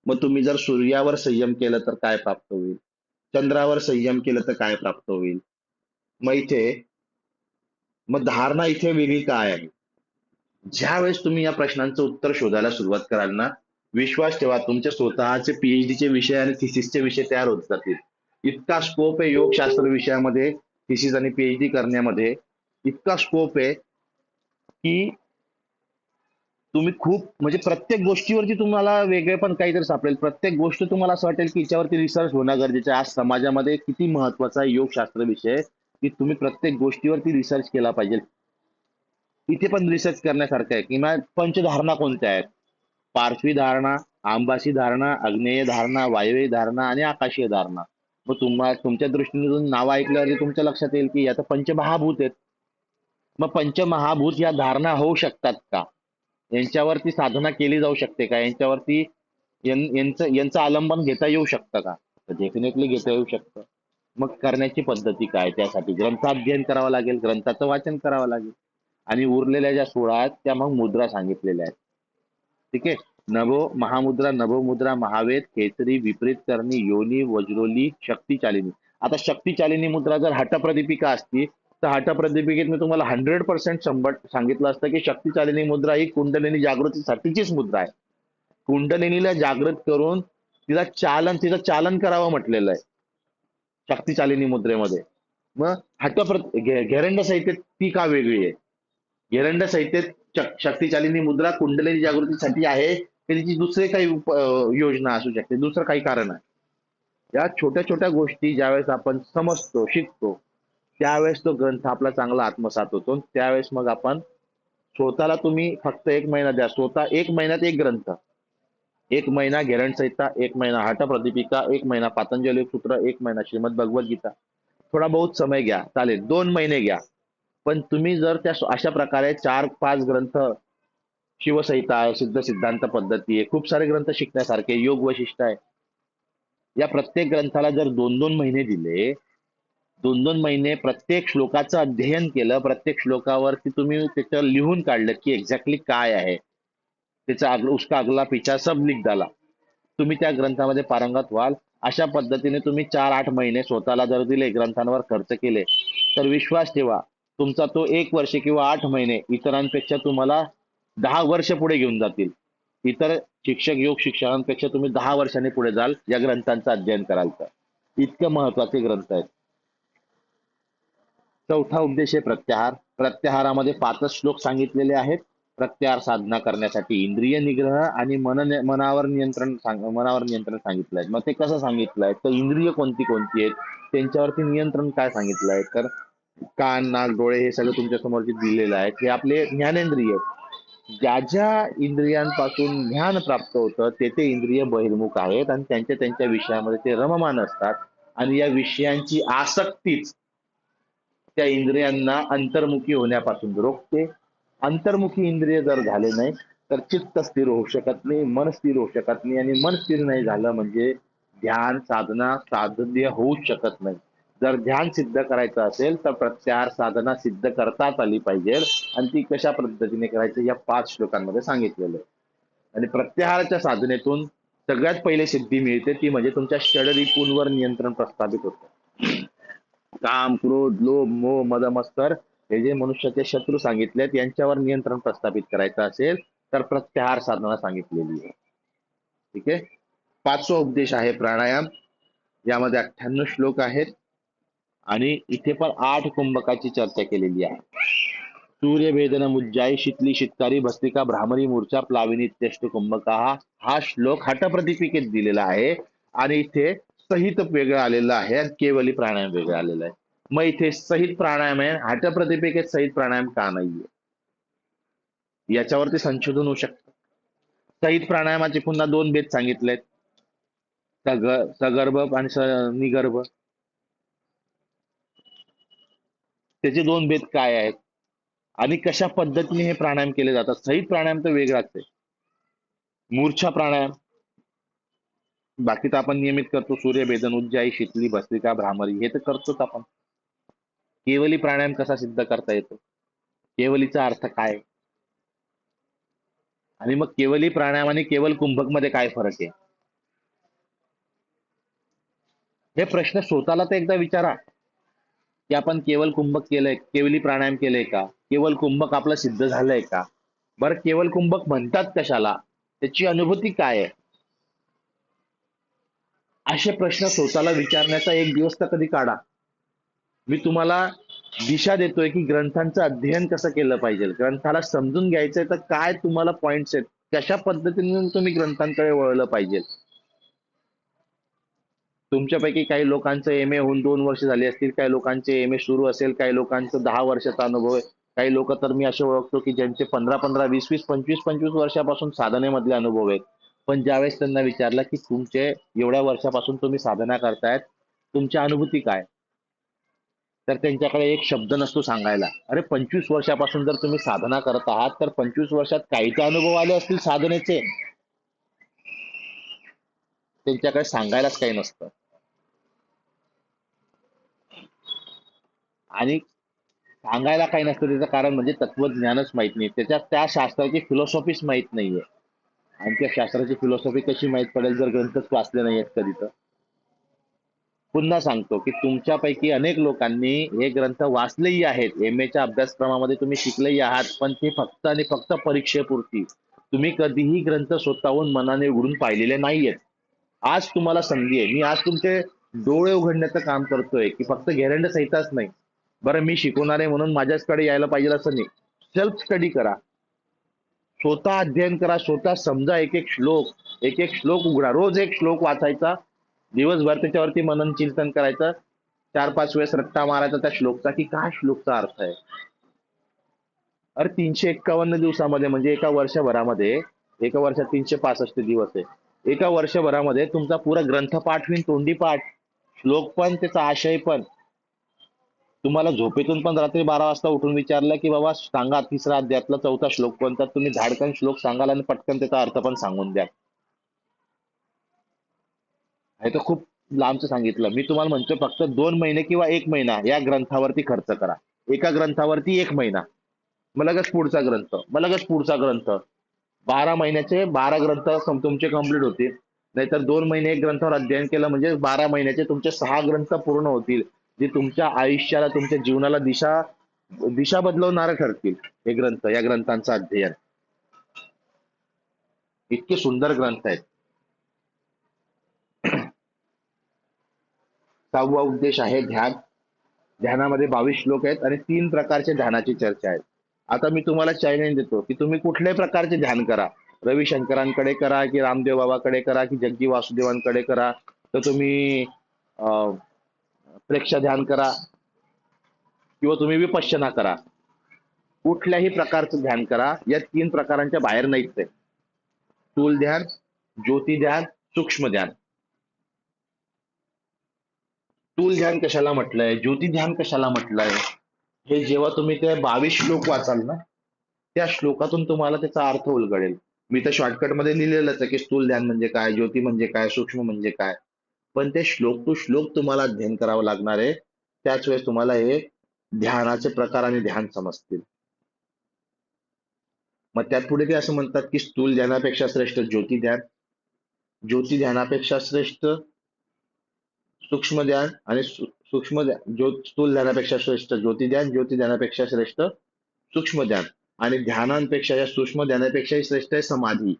मग तुम्ही जर सूर्यावर संयम केलं तर काय प्राप्त होईल, चंद्रावर संयम केलं तर काय प्राप्त होईल? मग इथे मग धारणा इथे वेगळी काय आहे? ज्या वेळेस तुम्ही या प्रश्नांचं उत्तर शोधायला सुरुवात कराल ना, विश्वास ठेवा तुमचे स्वतःचे पीएचडी चे विषय आणि थिसिसचे विषय तयार होत जातील. इतका स्कोप आहे योगशास्त्र विषयामध्ये, थिसिस आणि पीएचडी करण्यामध्ये इतका स्कोप आहे की तुम्ही खूप म्हणजे प्रत्येक गोष्टीवरती तुम्हाला वेगळे पण काहीतरी सापडेल. प्रत्येक गोष्ट तुम्हाला असं वाटेल की याच्यावरती रिसर्च होणं गरजेचं आहे. आज समाजामध्ये किती महत्वाचा आहे योगशास्त्र विषय, की तुम्ही प्रत्येक गोष्टीवरती रिसर्च केला पाहिजे. इथे पण रिसर्च करण्यासारखं आहे की मग पंचधारणा कोणत्या आहेत? पार्श्वी धारणा, आंबाशी धारणा, आग्नेय धारणा, वायव्य धारणा आणि आकाशीय धारणा. मग तुमच्या दृष्टीने नाव ऐकल्यावरती तुमच्या लक्षात येईल की आता पंचमहाभूत आहेत. मग पंचमहाभूत या धारणा होऊ शकतात का? यांच्यावरती साधना केली जाऊ शकते का? यांच्यावरती यांचं आलंबन घेता येऊ शकतं का? तर डेफिनेटली घेता येऊ शकतं. मग करण्याची पद्धती काय? त्यासाठी ग्रंथाध्ययन करावं लागेल, ग्रंथाचं वाचन करावं लागेल, आणि उरलेल्या ज्या 16 आहेत त्या मग मुद्रा सांगितलेल्या आहेत. ठीक आहे. नभो महामुद्रा, नभोमुद्रा, महावेद, केसरी, विपरीत करणी, योनी, वज्रोली, शक्तिशालिनी. आता शक्तिशालिनी मुद्रा जर हटप्रदीपिका असती तर हटप्रदीपिकेत मी तुम्हाला 100% सांगितलं असतं की शक्तिशालिनी मुद्रा ही कुंडलिनी जागृतीसाठीचीच मुद्रा आहे. कुंडलिनीला जागृत करून तिचं चालन करावं म्हटलेलं आहे शक्तिशालिनी मुद्रेमध्ये. मग घेरंड संहितेत ती का वेगळी आहे? घेरंड संहितेत शक्तिशालिनी मुद्रा कुंडलिनी जागृतीसाठी आहे की तिची दुसरे काही योजना असू शकते, दुसरं काही कारण आहे. या छोट्या छोट्या गोष्टी ज्यावेळेस आपण समजतो, शिकतो, त्यावेळेस तो ग्रंथ आपला चांगला आत्मसात होतो. त्यावेळेस मग आपण स्वतःला, तुम्ही फक्त 1 महिना द्या, स्वतः 1 महिन्यात एक ग्रंथ, 1 महिना घेरण संहिता, 1 महिना हटप्रदीपिका, 1 महिना पातंजली सूत्र, 1 महिना श्रीमद भगवद्गीता. थोडा बहुत समय घ्या, चालेल, 2 महिने घ्या. पण तुम्ही जर त्या अशा प्रकारे 4-5 ग्रंथ, शिवसंहिता आहे, सिद्ध सिद्धांत पद्धती आहे, खूप सारे ग्रंथ शिकण्यासारखे, योग वशिष्ठ आहे, या प्रत्येक ग्रंथाला जर 2-2 महिने दिले, 2-2 महिने प्रत्येक श्लोकाचं अध्ययन केलं, प्रत्येक श्लोकावरती तुम्ही त्याचं लिहून काढलं की एक्झॅक्टली काय आहे, त्याचा उसका अगला पिछा सब लिख डाला, तुम्ही त्या ग्रंथामध्ये पारंगत व्हाल. अशा पद्धतीने तुम्ही 4-8 महिने स्वतःला जर दिले, ग्रंथांवर खर्च केले, तर विश्वास ठेवा, तुमचा तो 1 वर्ष किंवा 8 महिने इतरांपेक्षा तुम्हाला 10 वर्ष पुढे घेऊन जातील. इतर शिक्षक, योग शिक्षकांपेक्षा तुम्ही 10 वर्षांनी पुढे जाल या ग्रंथांचं अध्ययन कराल तर. इतकं महत्वाचे ग्रंथ आहेत. चौथा उद्देश आहे प्रत्याहार. प्रत्याहारामध्ये 5 श्लोक सांगितलेले आहेत. प्रत्याहार साधना करण्यासाठी इंद्रिय निग्रह आणि मनावर नियंत्रण सांगितलंय. मग ते कसं सांगितलंय, तर इंद्रिय कोणती कोणती आहेत, त्यांच्यावरती नियंत्रण काय सांगितलंय, तर कान, नाक, डोळे हे सगळं तुमच्या समोर जे दिलेलं आहे हे आपले ज्ञानेंद्रिय. ज्या ज्या इंद्रियांपासून ज्ञान प्राप्त होतं ते इंद्रिय बहिर्मुख आहेत आणि त्यांच्या त्यांच्या विषयामध्ये ते रममान असतात. आणि या विषयांची आसक्तीच त्या इंद्रियांना अंतर्मुखी होण्यापासून रोखते. अंतर्मुखी इंद्रिय जर झाले नाही तर चित्त स्थिर होऊ शकत नाही, मन स्थिर होऊ शकत नाही, आणि मन स्थिर नाही झालं म्हणजे ध्यान साधना साध्य होऊच शकत नाही. जर ध्यान सिद्ध करायचं असेल तर प्रत्याहार साधना सिद्ध करताच आली पाहिजे, आणि ती कशा पद्धतीने करायची या 5 श्लोकांमध्ये सांगितलेलं आहे. आणि प्रत्याहाराच्या साधनेतून सगळ्यात पहिले सिद्धी मिळते, ती म्हणजे तुमच्या षडरिपूंवर नियंत्रण प्रस्थापित होतं. काम, क्रोध, लोभ, मोह, मद, मत्सर हे जे मनुष्याचे शत्रू सांगितलेत यांच्यावर नियंत्रण प्रस्थापित करायचं असेल तर प्रत्याहार साधना सांगितलेली आहे. ठीक आहे. 5वा उपदेश आहे प्राणायाम. यामध्ये 98 श्लोक आहेत आणि इथे पण 8 कुंभकाची चर्चा केलेली आहे. सूर्य भेदन मुज्जाई, शीतली शीतकारी, भस्त्रिका भ्रामरी, मूर्छा प्लाविनी, इत्यष्ट कुंभका. हा श्लोक हटप्रदीपिकेत दिलेला आहे आणि इथे सहित वेगळं आलेलं आहे आणि केवली प्राणायाम वेगळं आलेलं आहे. मग इथे सहित प्राणायाम आहे, हटप्रदीपिकेत सहित प्राणायाम का नाहीये, याच्यावरती संशोधन होऊ शकतं. सहित प्राणायामाचे पुन्हा 2 भेद सांगितलेत, सगर्भ आणि निगर्भ. त्याचे 2 भेद काय आहेत आणि कशा पद्धतीने हे प्राणायाम केले जातात. सहित प्राणायाम तर वेगळाच आहे. मूर्छा प्राणायाम बाकी तर आपण नियमित करतो, सूर्य भेदन, उज्जाई, शीतली, भस्त्रिका, भ्रामरी हे तर करतोच आपण. केवली प्राणायाम कसा सिद्ध करता येतो, केवलीचा अर्थ काय, आणि मग केवली प्राणायाम आणि केवल कुंभक मध्ये काय फरक आहे, हे प्रश्न स्वतःला तर एकदा विचारा की आपण केवल कुंभक केलंय, केवली प्राणायाम केलंय का, केवल कुंभक आपलं सिद्ध झालंय का. बरं, केवल कुंभक म्हणतात कशाला, त्याची अनुभूती काय आहे, असे प्रश्न स्वतःला विचारण्याचा एक दिवस तर कधी काढा. मी तुम्हाला दिशा देतोय की ग्रंथांचं अध्ययन कसं केलं पाहिजे, ग्रंथाला समजून घ्यायचंय तर काय तुम्हाला पॉइंट्स आहेत, कशा पद्धतीने तुम्ही ग्रंथांकडे वळलं पाहिजे. तुमच्यापैकी काही लोकांचं एम ए होऊन 2 वर्ष झाली असतील, काही लोकांचे एम ए सुरू असेल, काही लोकांचं 10 वर्षाचा अनुभव आहे, काही लोक तर मी असे ओळखतो की ज्यांचे 15-15, 20-20, 25-25 वर्षापासून साधनेमधले अनुभव आहेत. पण ज्यावेळेस त्यांना विचारलं की तुमचे एवढ्या वर्षापासून तुम्ही साधना करतायत, तुमच्या अनुभूती काय, तर त्यांच्याकडे एक शब्द नसतो सांगायला. अरे 25 वर्षापासून जर तुम्ही साधना करत आहात तर 25 वर्षात काही तर अनुभव आले असतील साधनेचे, त्यांच्याकडे सांगायलाच काही नसतं. आणि सांगायला काही नसतं त्याचं कारण म्हणजे तत्वज्ञानच माहित नाही, त्याच्यात त्या शास्त्राची फिलॉसॉफीच माहित नाहीये. आणि त्या शास्त्राची फिलॉसॉफी कशी माहीत पडेल जर ग्रंथच वाचले नाही आहेत कधी तर. पुन्हा सांगतो की तुमच्यापैकी अनेक लोकांनी हे ग्रंथ वाचलेही आहेत, एम-एच्या अभ्यासक्रमामध्ये तुम्ही शिकलेही आहात, पण ते फक्त आणि फक्त परीक्षेपुरती. तुम्ही कधीही ग्रंथ स्वतःहून मनाने उघडून पाहिलेले नाहीयेत. आज तुम्हाला संधी आहे. मी आज तुमचे डोळे उघडण्याचं काम करतोय की फक्त घेरंड संहिताच नाही. बरं, मी शिकवणार आहे म्हणून माझ्याचकडे यायला पाहिजे असं नाही. सेल्फ स्टडी करा, स्वतः अध्ययन करा, स्वतः समजा. एक एक श्लोक उघडा, रोज एक श्लोक वाचायचा, दिवसभर त्याच्यावरती मनन चिंतन करायचं, 4-5 वेळेस रट्टा मारायचा त्या श्लोकचा की काय श्लोकचा अर्थ आहे. अरे 351 दिवसामध्ये म्हणजे एका वर्षात 365 दिवस आहे. एका वर्षभरामध्ये तुमचा पुरा ग्रंथपाठ होईल, तोंडी पाठ, श्लोक पण, त्याचा आशय पण. तुम्हाला झोपेतून पण रात्री 12 वाजता उठून विचारलं की बाबा सांगा तिसरा अध्यायातला चौथा श्लोक कोणता, तुम्ही धाडकन श्लोक सांगाल आणि पटकन त्याचा अर्थ पण सांगून द्या. हे तर खूप लांबचं सांगितलं. मी तुम्हाला म्हणतो फक्त 2 महिने किंवा 1 महिना या ग्रंथावरती खर्च करा. एका ग्रंथावरती 1 महिना, मग लगेच पुढचा ग्रंथ, मग लगेच पुढचा ग्रंथ. 12 महिन्याचे 12 ग्रंथ तुमचे कम्प्लीट होतील. नाहीतर 2 महिने एक ग्रंथावर अध्ययन केलं म्हणजे 12 महिन्याचे तुमचे 6 ग्रंथ पूर्ण होतील, जे तुमच्या आयुष्याला, तुमच्या जीवनाला दिशा दिशा बदलवणारे ठरतील. हे ग्रंथ, या ग्रंथांचं अध्ययन इतके सुंदर ग्रंथ आहेत. 6वा उद्देश आहे ध्यान. ध्यानामध्ये 22 श्लोक आहेत आणि 3 प्रकारच्या ध्यानाची चर्चा आहे. आता मी तुम्हाला चॅलेंज देतो की तुम्ही कुठल्याही प्रकारचे ध्यान करा. रविशंकरांकडे करा की रामदेव बाबाकडे करा की जग्गी वासुदेवांकडे करा, तर तुम्ही प्रेक्ष ध्यान करा किंवा तुम्ही विपश्यना करा. कुठल्याही प्रकारचं ध्यान करा, या 3 प्रकारांच्या बाहेर नाहीच आहे. स्थूल ध्यान, ज्योती ध्यान, सूक्ष्म ध्यान. स्थूल ध्यान कशाला म्हटलंय, ज्योती ध्यान कशाला म्हटलंय, हे जेव्हा तुम्ही ते 22 श्लोक वाचाल ना, त्या श्लोकातून तुम्हाला त्याचा अर्थ उलगडेल. मी तर शॉर्टकट मध्ये लिहिलेलंच आहे की स्थूल ध्यान म्हणजे काय, ज्योती म्हणजे काय, सूक्ष्म म्हणजे काय. पण ते श्लोक टू श्लोक तुम्हाला अध्ययन करावं लागणार आहे. त्याच वेळेस तुम्हाला हे ध्यानाचे प्रकार आणि ध्यान समजतील. मग त्यात पुढे ते असं म्हणतात की स्थूल ध्यानापेक्षा श्रेष्ठ ज्योती ध्यान, ज्योती ध्यानापेक्षा श्रेष्ठ सूक्ष्म ध्यान, आणि सूक्ष्म स्थूल ध्यानापेक्षा श्रेष्ठ ज्योती ध्यान, ज्योती ध्यानापेक्षा श्रेष्ठ सूक्ष्म ध्यान, आणि ध्यानांपेक्षा, या सूक्ष्म ध्यानापेक्षाही श्रेष्ठ आहे समाधी.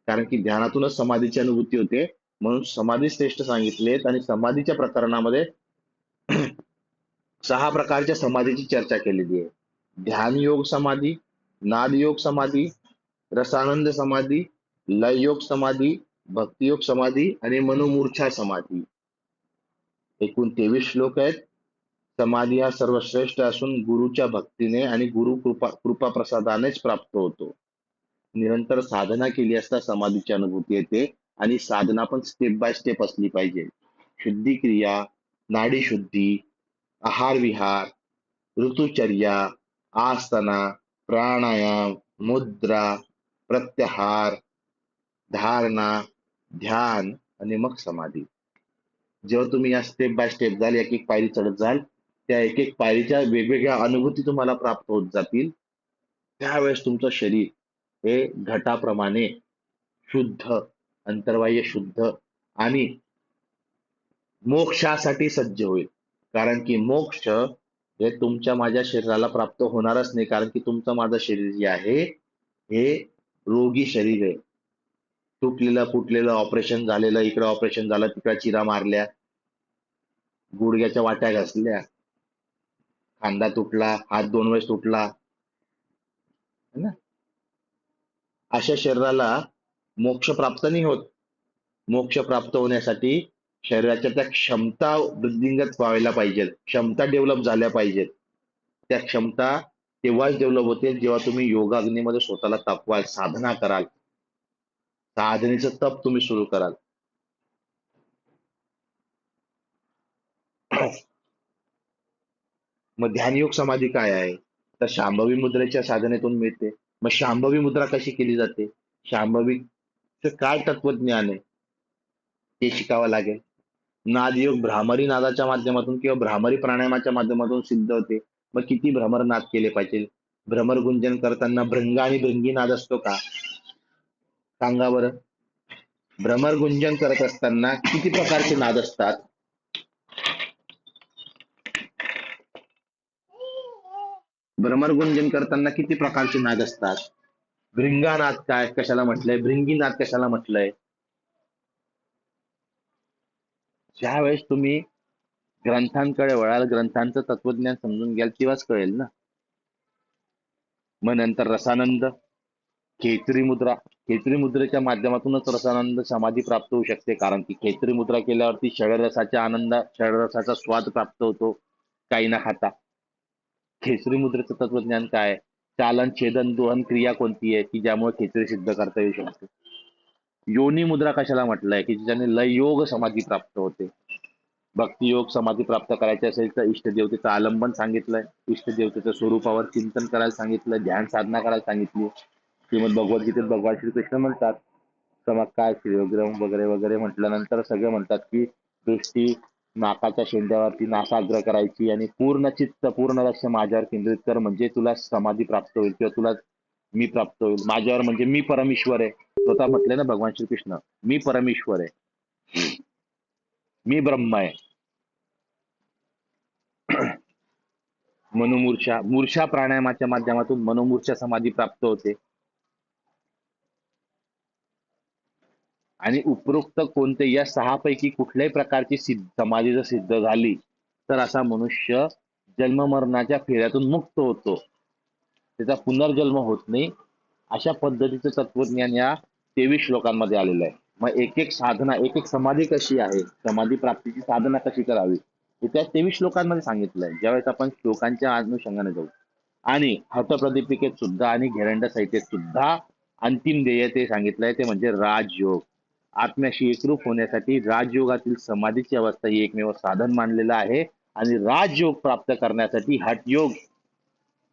कारण की ध्यानातूनच समाधीची अनुभूती होते, म्हणून समाधी श्रेष्ठ सांगितलेत. आणि समाधीच्या प्रकरणामध्ये 6 प्रकारच्या समाधीची चर्चा केलेली आहे. ध्यान योग समाधी, नाद योग समाधी, रसानंद समाधी, लय योग समाधी, भक्तियोग समाधी आणि मनोमूर्छा समाधी. एकूण 23 श्लोक आहेत. समाधी हा सर्वश्रेष्ठ असून गुरुच्या भक्तीने आणि गुरु कृपा प्रसादानेच प्राप्त होतो. निरंतर साधना केली असता समाधीची अनुभूती येते, आणि साधना पण स्टेप बाय स्टेप असली पाहिजे. शुद्धी क्रिया, नाडी शुद्धी, आहार विहार, ऋतुचर्या, आसना, प्राणायाम, मुद्रा, प्रत्याहार, धारणा, ध्यान आणि मग समाधी. जेव्हा तुम्ही या स्टेप बाय स्टेप जाल, एक एक पायरी चढत जाल, त्या एक एक पायरीच्या वेगवेगळ्या अनुभूती तुम्हाला प्राप्त होत जातील. त्यावेळेस तुमचं शरीर हे घटाप्रमाणे शुद्ध, अंतर्बाह्य शुद्ध आणि मोक्षासाठी सज्ज होईल. कारण की मोक्ष हे तुमच्या माझ्या शरीराला प्राप्त होणारच नाही, कारण की तुमचं माझं शरीर जे आहे हे रोगी शरीर आहे. तुटलेलं फुटलेलं, ऑपरेशन झालेलं, इकडे ऑपरेशन झालं, तिकडे चिरा मारल्या, गुडघ्याच्या वाट्या घासल्या, खांदा तुटला, हात 2 वेळेस तुटला, है ना. अशा शरीराला मोक्ष प्राप्त नाही होत. मोक्ष प्राप्त होण्यासाठी शरीराच्या त्या क्षमता वृद्धिंगत व्हायला पाहिजेत, क्षमता डेव्हलप झाल्या पाहिजेत. त्या क्षमता तेव्हाच डेव्हलप होते जेव्हा तुम्ही योगाग्नीमध्ये स्वतःला तापवाल, साधना कराल, साधनेचं तप तुम्ही सुरू कराल. मग ध्यानयोग समाधी काय आहे, तर शांभवी मुद्रेच्या साधनेतून मिळते. मग शांभवी मुद्रा कशी केली जाते, शांभवी काय तत्वज्ञान आहे ते शिकावं लागेल. नादयोग भ्रामरी नादाच्या माध्यमातून किंवा भ्रामरी प्राणायामाच्या माध्यमातून सिद्ध होते. मग किती भ्रमर नाद केले पाहिजे, भ्रमर गुंजन करताना भृंग आणि भृंगी नाद असतो का, सांगा बरं. भ्रमरगुंजन करत असताना किती प्रकारचे नाद असतात? भ्रमरगुंजन करताना किती प्रकारचे नाद असतात? भृंगानाद काय कशाला म्हटलंय, भृंगीनाद कशाला म्हटलंय? ज्यावेळेस तुम्ही ग्रंथांकडे वळाल, ग्रंथांचं तत्वज्ञान समजून घ्याल, तेव्हाच कळेल ना. मग नंतर रसानंद, खेचरी मुद्रा. खेचरी मुद्रेच्या माध्यमातूनच रसानंद समाधी प्राप्त होऊ शकते, कारण की खेचरी मुद्रा केल्यावरती षडरसाच्या आनंद, षडरसाचा स्वाद प्राप्त होतो काही ना खाता. खेचरी मुद्रेचं तत्वज्ञान काय? चालन, छेदन, दोहन क्रिया कोणती आहे की ज्यामुळे खेचरी सिद्ध करता येऊ शकते. योनी मुद्रा कशाला म्हटलंय की ज्याने लय योग समाधी प्राप्त होते. भक्ती योग समाधी प्राप्त करायची असेल तर इष्टदेवतेचं आलंबन सांगितलंय, इष्टदेवतेच्या स्वरूपावर चिंतन करायला सांगितलं, ध्यान साधना करायला सांगितली. श्रीमद भगवद्गीतेत भगवान श्रीकृष्ण म्हणतात, समक्काय श्रीयोग्रम वगैरे वगैरे म्हटल्यानंतर सगळे म्हणतात की दृष्टी नाकाच्या शेंड्यावरती नासाग्र करायची आणि पूर्ण चित्त पूर्ण लक्ष माझ्यावर केंद्रित कर, म्हणजे तुला समाधी प्राप्त होईल किंवा तुला मी प्राप्त होईल. माझ्यावर म्हणजे मी परमेश्वर आहे. स्वतः म्हटलंय ना भगवान श्रीकृष्ण, मी परमेश्वर आहे, मी ब्रह्म आहे. मनोमूर्छा, मूर्छा प्राणायामाच्या माध्यमातून मनोमूर्छा समाधी प्राप्त होते. आणि उपरोक्त कोणते या सहा पैकी कुठल्याही प्रकारची समाधी जर सिद्ध झाली तर असा मनुष्य जन्ममरणाच्या फेऱ्यातून मुक्त होतो, त्याचा पुनर्जन्म होत नाही. अशा पद्धतीचं तत्वज्ञान या 23 श्लोकांमध्ये आलेलं आहे. मग एक एक साधना, एक एक समाधी कशी आहे, समाधी प्राप्तीची साधना कशी करावी, हे त्या 23 श्लोकांमध्ये सांगितलंय. ज्यावेळेस आपण श्लोकांच्या अनुषंगाने जाऊ आणि हठप्रदीपिकेत सुद्धा आणि घेरंड संहितेत सुद्धा अंतिम ध्येय ते सांगितलंय, ते म्हणजे राजयोग. आत्म्याशी एकरूप होण्यासाठी राजयोगातील समाधीची अवस्था ही एकमेव साधन मानलेलं आहे. आणि राजयोग प्राप्त करण्यासाठी हठयोग,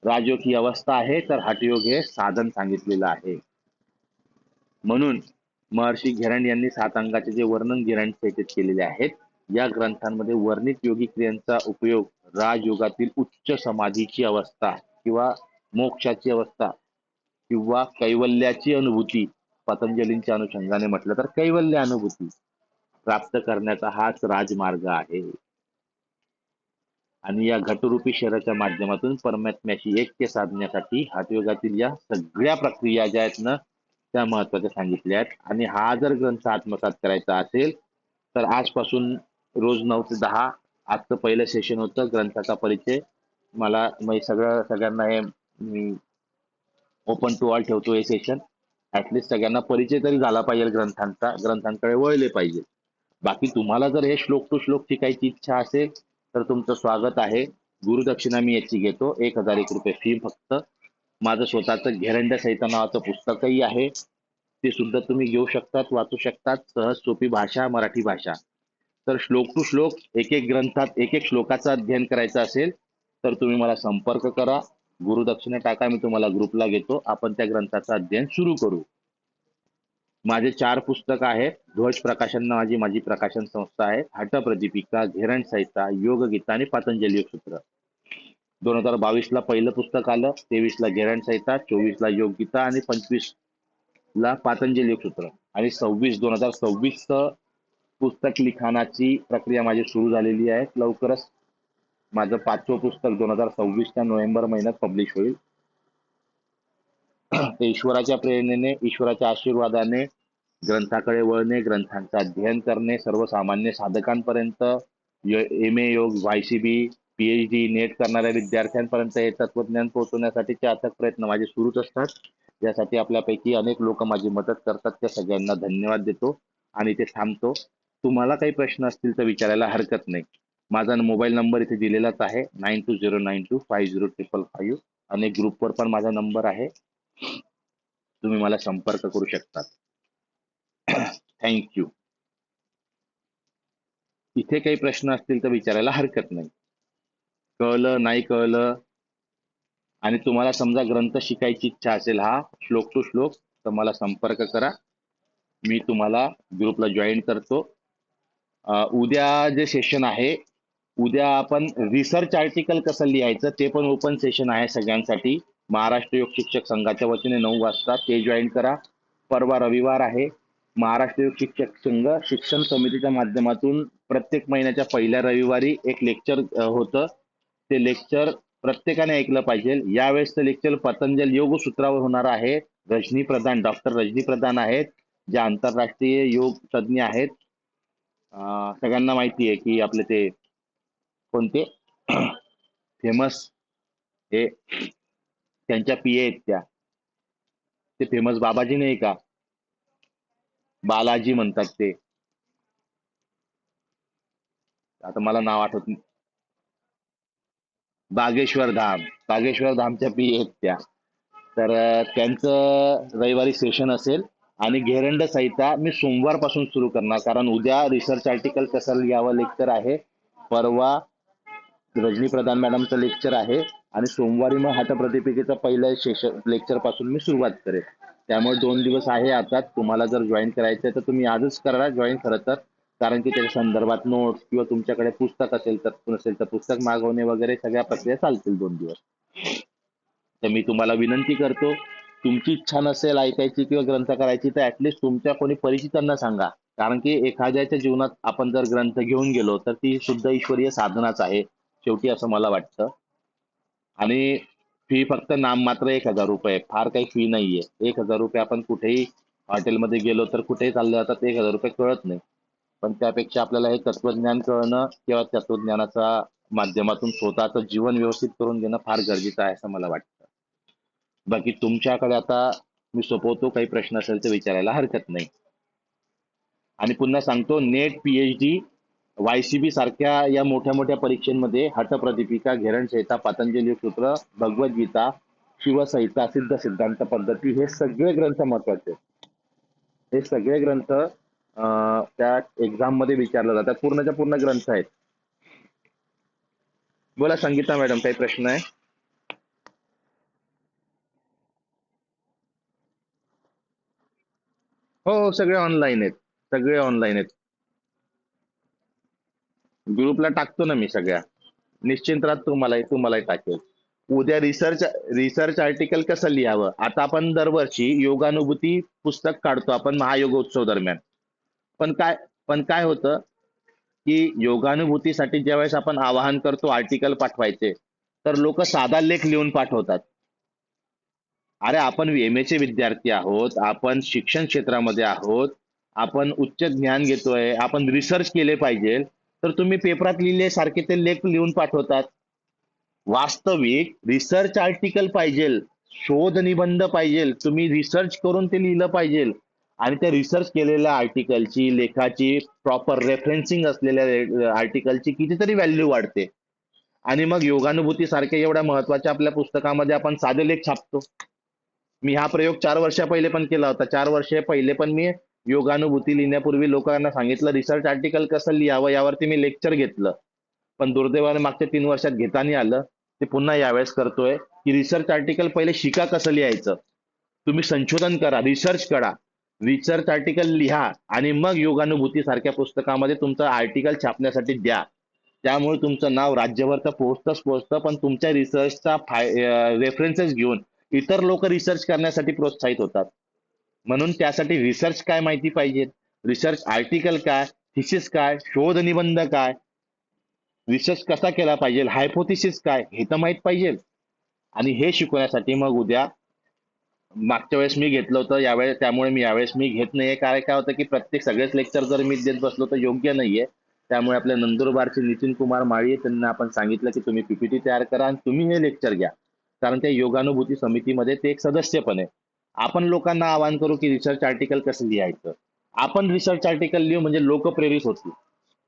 राजयोग ही अवस्था आहे, तर हठयोग हे साधन सांगितलेलं आहे. म्हणून महर्षी घेरंड यांनी 7 अंगाचे जे वर्णन घेरंड संहितेत केलेले आहेत, या ग्रंथांमध्ये वर्णित योगी क्रियांचा उपयोग राजयोगातील उच्च समाधीची अवस्था किंवा मोक्षाची अवस्था किंवा कैवल्याची अनुभूती, पतंजलींच्या अनुषंगाने म्हटलं तर कैवल्य अनुभूती प्राप्त करण्याचा हाच राजमार्ग आहे. आणि या घटरूपी शरीराच्या माध्यमातून परमात्म्याशी ऐक्य साधण्यासाठी हठयोगातील या सगळ्या प्रक्रिया ज्या आहेत ना, त्या महत्वाच्या सांगितल्या आहेत. आणि हा जर ग्रंथ आत्मसात करायचा असेल तर आजपासून रोज 9 ते 10 आजचं पहिलं सेशन होतं ग्रंथाचा परिचय. मला सगळ्यांना हे मी ओपन टू ऑल ठेवतो हे सेशन. ऍटलिस्ट सगळ्यांना परिचय तरी झाला पाहिजे ग्रंथांचा, ग्रंथांकडे वळले पाहिजे. बाकी तुम्हाला जर हे श्लोक टू श्लोक शिकायची इच्छा असेल तर तुमचं स्वागत आहे. गुरुदक्षिणा मी याची घेतो, 1001 रुपये फी फक्त. माझं स्वतःचं घेरंड संहिता नावाचं पुस्तकही आहे, ते सुद्धा तुम्ही घेऊ शकतात, वाचू शकतात. सहज सोपी भाषा, मराठी भाषा. तर श्लोक टू श्लोक एक एक ग्रंथात एक एक श्लोकाचं अध्ययन करायचं असेल तर तुम्ही मला संपर्क करा, गुरुदक्षिणा टाका, मी तुम्हाला ग्रुपला घेतो, आपण त्या ग्रंथाचं अध्ययन सुरू करू. माझे 4 पुस्तक आहेत. ध्वज प्रकाशन नावाची माझी प्रकाशन संस्था आहे. हठप्रदीपिका, घेरंड संहिता, योग गीता आणि पतंजली सूत्र. 2022 ला पहिलं पुस्तक आलं, 23 ला घेरंड संहिता, 24 ला योग गीता आणि 25 ला पतंजली सूत्र. आणि 2026 पुस्तक लिखाणाची प्रक्रिया माझी सुरू झालेली आहे. लवकरच माझं 5वं पुस्तक 2026च्या नोव्हेंबर महिन्यात पब्लिश होईल. ते ईश्वराच्या प्रेरणेने, ईश्वराच्या आशीर्वादाने ग्रंथाकडे वळणे, ग्रंथांचं अध्ययन करणे, सर्वसामान्य साधकांपर्यंत, MA योग, YCB, PhD, नेट करणाऱ्या विद्यार्थ्यांपर्यंत हे तत्वज्ञान पोहोचवण्यासाठीचे अथक प्रयत्न माझे सुरूच असतात. यासाठी आपल्यापैकी अनेक लोक माझी मदत करतात, त्या सगळ्यांना धन्यवाद देतो आणि ते थांबतो. तुम्हाला काही प्रश्न असतील तर विचारायला हरकत नाही. माझा मोबाईल नंबर इथे दिलेलाच आहे, 9209250505. अनेक ग्रुपवर पण माझा नंबर आहे, तुम्ही मला संपर्क करू शकता. थँक्यू. इथे काही प्रश्न असतील तर विचारायला हरकत नाही. कळलं नाही कळलं आणि तुम्हाला समजा ग्रंथ शिकायची इच्छा असेल हा श्लोक टू श्लोक, तर मला संपर्क करा, मी तुम्हाला ग्रुपला जॉईन करतो. उद्या जे सेशन आहे, उद्या आपण रिसर्च आर्टिकल कसं लिहायचं ते पण ओपन सेशन आहे सगळ्यांसाठी. महाराष्ट्र योग शिक्षक संघाच्या वतीने 9 वाजता ते जॉईन करा. परवा रविवार आहे. महाराष्ट्र योग शिक्षक संघ शिक्षण समितीच्या माध्यमातून प्रत्येक महिन्याच्या पहिल्या रविवारी एक लेक्चर होतं. ते लेक्चर प्रत्येकाने ऐकलं पाहिजे. यावेळेस लेक्चर पतंजल योग सूत्रावर होणार आहे. रजनी प्रधान, डॉक्टर रजनी प्रधान आहेत, ज्या आंतरराष्ट्रीय योग तज्ज्ञ आहेत. सगळ्यांना माहिती आहे की आपले ते कोणते फेमस हे त्यांच्या पीए आहेत त्या, ते फेमस बाबाजी नाही का, बालाजी म्हणतात ते, आता मला नाव आठवत नाही. बागेश्वर धाम, बागेश्वर धामच्या पीए आहेत त्या. तर त्यांचं रविवारी सेशन असेल. आणि घेरंड संहिता मी सोमवारपासून सुरू करणार, कारण उद्या रिसर्च आर्टिकल कसं लिहावं लेक्चर आहे, परवा रजनी प्रधान मॅडमचं लेक्चर आहे, आणि सोमवारी मग हटप्रतिपिकेचं पहिल्या सेशन लेक्चर पासून मी सुरुवात करेन. त्यामुळे 2 दिवस आहे आता. तुम्हाला जर जॉईन करायचं आहे तर तुम्ही आजच करा जॉईन खरं तर, कारण की त्याच्या संदर्भात नोट्स किंवा तुमच्याकडे पुस्तक असेल तर पुस्तक मागवणे वगैरे सगळ्या प्रक्रिया चालतील 2 दिवस. तर मी तुम्हाला विनंती करतो, तुमची इच्छा नसेल ऐकायची किंवा ग्रंथ करायची तर ऍटलिस्ट तुमच्या कोणी परिचितांना सांगा, कारण की एखाद्याच्या जीवनात आपण जर ग्रंथ घेऊन गेलो तर ती शुद्ध ईश्वरीय साधनाच आहे शेवटी, असं मला वाटतं. आणि फी फक्त नाममात्र 1,000 रुपये, फार काही फी नाहीये. 1,000 रुपये आपण कुठेही हॉटेलमध्ये गेलो तर कुठेही चालले जातात, 1,000 रुपये कळत नाही. पण त्यापेक्षा आपल्याला हे तत्वज्ञान कळणं किंवा तत्वज्ञानाच्या माध्यमातून स्वतःचं जीवन व्यवस्थित करून घेणं फार गरजेचं आहे असं मला वाटतं. बाकी तुमच्याकडे आता मी सोपवतो, काही प्रश्न असेल तर विचारायला हरकत नाही. आणि पुन्हा सांगतो, नेट, पीएचडी, वायसीबी सारख्या या मोठ्या मोठ्या परीक्षांमध्ये हटप्रदीपिका, घेरणसंहिता, पतंजली सूत्र, भगवद्गीता, शिवसंहिता, सिद्ध सिद्धांत पद्धती हे सगळे ग्रंथ महत्वाचे. हे सगळे ग्रंथ त्या एक्झाम मध्ये विचारले जातात. पूर्णच्या पूर्ण ग्रंथ आहेत. बोला संगीता मॅडम, काही प्रश्न आहे? हो हो, सगळे ऑनलाईन आहेत. सगळे ऑनलाईन आहेत. ग्रुपला टाकतो ना मी सगळ्या. निश्चिंत राहा, तुम्हालाही टाकेल. उद्या रिसर्च रिसर्च आर्टिकल कसं लिहावं, आता आपण दरवर्षी योगानुभूती पुस्तक काढतो आपण महायोगोत्सव दरम्यान. पण काय पण काय होतं की योगानुभूतीसाठी ज्यावेळेस आपण आवाहन करतो आर्टिकल पाठवायचे, तर लोक साधा लेख लिहून पाठवतात. अरे आपण एम चे विद्यार्थी आहोत, आपण शिक्षण क्षेत्रामध्ये आहोत, आपण उच्च ज्ञान घेतोय, आपण रिसर्च केले पाहिजे, तर तुम्ही पेपरात लिहिले सारखे ते लेख लिहून पाठवतात. वास्तविक रिसर्च आर्टिकल पाहिजे, शोध निबंध पाहिजे, तुम्ही रिसर्च करून ते लिहिलं पाहिजे. आणि त्या रिसर्च केलेल्या आर्टिकलची, लेखाची, प्रॉपर रेफरन्सिंग असलेल्या आर्टिकलची कितीतरी व्हॅल्यू वाढते. आणि मग योगानुभूती सारख्या एवढ्या महत्वाच्या आपल्या पुस्तकामध्ये आपण साधे लेख छापतो. मी हा प्रयोग 4 वर्षा पहिले पण केला होता. 4 वर्ष पहिले पण मी योगानुभूती लिहिण्यापूर्वी लोकांना सांगितलं रिसर्च आर्टिकल कसं लिहावं यावरती मी लेक्चर घेतलं. पण दुर्दैवाने मागच्या 3 वर्षात घेता नाही आलं. ते पुन्हा यावेळेस करतोय की रिसर्च आर्टिकल पहिले शिका कसं लिहायचं. तुम्ही संशोधन करा, रिसर्च करा, रिसर्च आर्टिकल लिहा, आणि मग योगानुभूती सारख्या पुस्तकामध्ये तुमचं आर्टिकल छापण्यासाठी द्या. त्यामुळे तुमचं नाव राज्यभर तर पोहोचतं, पण तुमच्या रिसर्चचा रेफरन्सेस घेऊन इतर लोक रिसर्च करण्यासाठी प्रोत्साहित होतात. म्हणून त्यासाठी रिसर्च काय माहिती पाहिजे, रिसर्च आर्टिकल काय, थिसिस काय, शोध निबंध काय, रिसर्च कसा केला पाहिजे, हायपोथिसिस काय, हे तर माहित पाहिजे. आणि हे शिकवण्यासाठी मग उद्या, मागच्या वेळेस मी घेतलं होतं यावेळेस, त्यामुळे मी यावेळेस मी घेत नाहीये, कारण काय होतं की प्रत्येक सगळेच लेक्चर जर मी देत बसलो तर योग्य नाहीये. त्यामुळे आपल्या नंदुरबारचे नितीन कुमार माळी त्यांना आपण सांगितलं की तुम्ही पीपीटी तयार करा आणि तुम्ही हे लेक्चर घ्या, कारण त्या योगानुभूती समितीमध्ये ते एक सदस्य पण आहे. आपण लोकांना आवाहन करू की रिसर्च आर्टिकल कसं लिहायचं. आपण रिसर्च आर्टिकल लिहू म्हणजे लोक प्रेरित होतील.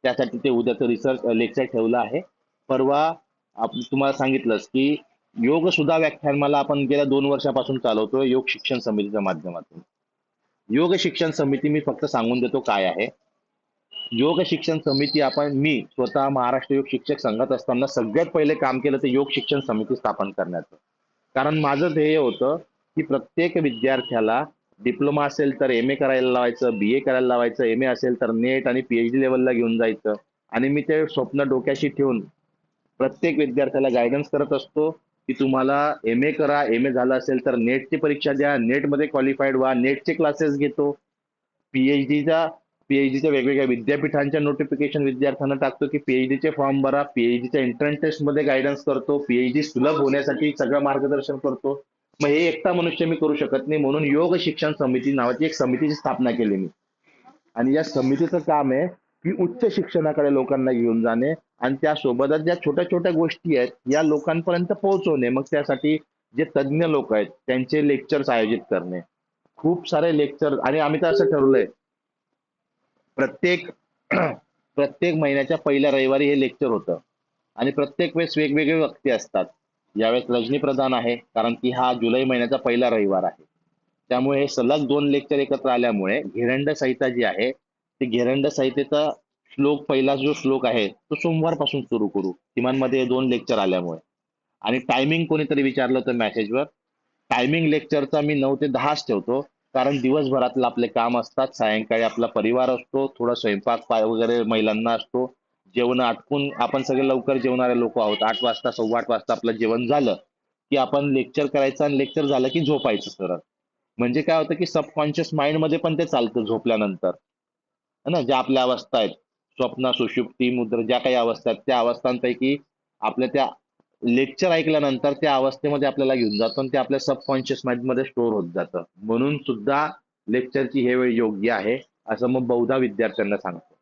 त्यासाठी ते उद्याचं रिसर्च लेक्चर ठेवलं आहे. परवा तुम्हाला सांगितलंच की योग सुद्धा व्याख्यानमाला आपण गेल्या 2 वर्षापासून चालवतोय योग शिक्षण समितीच्या माध्यमातून. योग शिक्षण समिती मी फक्त सांगून देतो काय आहे. योग शिक्षण समिती मी स्वतः महाराष्ट्र योग शिक्षक संघात असताना सगळ्यात पहिले काम केलं ते योग शिक्षण समिती स्थापन करण्याचं. कारण माझं ध्येय होतं की प्रत्येक विद्यार्थ्याला डिप्लोमा असेल तर एम ए करायला लावायचं, बीए करायला लावायचं, एम ए असेल तर नेट आणि पीएचडी लेवलला घेऊन जायचं. आणि मी ते स्वप्न डोक्याशी ठेवून प्रत्येक विद्यार्थ्याला गायडन्स करत असतो की तुम्हाला MA करा, MA झालं असेल तर नेटची परीक्षा द्या, नेटमध्ये क्वालिफाईड व्हा, नेटचे क्लासेस घेतो. पीएचडीच्या वेगवेगळ्या विद्यापीठांच्या नोटिफिकेशन विद्यार्थ्यांना टाकतो की पीएचडीचे फॉर्म भरा, पीएचडीच्या एंट्रन्स टेस्ट मध्ये गायडन्स करतो, पीएचडी सुलभ होण्यासाठी सगळं मार्गदर्शन करतो. मग हे एकटा मनुष्य मी करू शकत नाही, म्हणून योग शिक्षण समिती नावाची एक समितीची स्थापना केली मी. आणि या समितीचं काम आहे की उच्च शिक्षणाकडे लोकांना घेऊन जाणे आणि त्यासोबतच ज्या छोट्या छोट्या गोष्टी आहेत या लोकांपर्यंत पोहोचवणे. मग त्यासाठी जे तज्ज्ञ लोक आहेत त्यांचे लेक्चर्स आयोजित करणे, खूप सारे लेक्चर. आणि आम्ही तर असं ठरवलंय प्रत्येक प्रत्येक महिन्याच्या पहिल्या रविवारी हे लेक्चर होतं आणि प्रत्येक वेळेस वेगवेगळे वक्ते असतात. यावेळेस रजनी प्रधान आहे कारण की हा जुलै महिन्याचा पहिला रविवार आहे, त्यामुळे हे सलग 2 लेक्चर एकत्र आल्यामुळे घेरंड संहिता जी आहे ती घेरंड संहितेचा पहिला जो श्लोक आहे तो सोमवारपासून सुरू करू, किमान मध्ये 2 लेक्चर आल्यामुळे. आणि टायमिंग कोणीतरी विचारलं होतं मेसेजवर. टायमिंग लेक्चरचा मी 9 ते 10 ठेवतो, कारण दिवसभरातलं आपले काम असतात, सायंकाळी आपला परिवार असतो, थोडा स्वयंपाक वगैरे महिलांना असतो, जेवण आटपून आपण सगळे लवकर जेवणारे लोक आहोत. 8 वाजता 8:15 वाजता आपलं जेवण झालं की आपण लेक्चर करायचं आणि लेक्चर झालं की झोपायचं सरळ. म्हणजे काय होतं की सबकॉन्शियस माइंड मध्ये पण ते चालतं झोपल्यानंतर, है ना. ज्या आपल्या अवस्था आहेत, स्वप्न, सुषुप्ती, मुद्रा, ज्या काही अवस्था आहेत त्या अवस्थांपैकी आपल्या त्या लेक्चर ऐकल्यानंतर त्या अवस्थेमध्ये आपल्याला घेऊन जातो आणि ते आपल्या सबकॉन्शियस माइंड मध्ये स्टोअर होत जातं. म्हणून सुद्धा लेक्चरची हे वेळ योग्य आहे असं मग बहुधा विद्यार्थ्यांना सांगतो.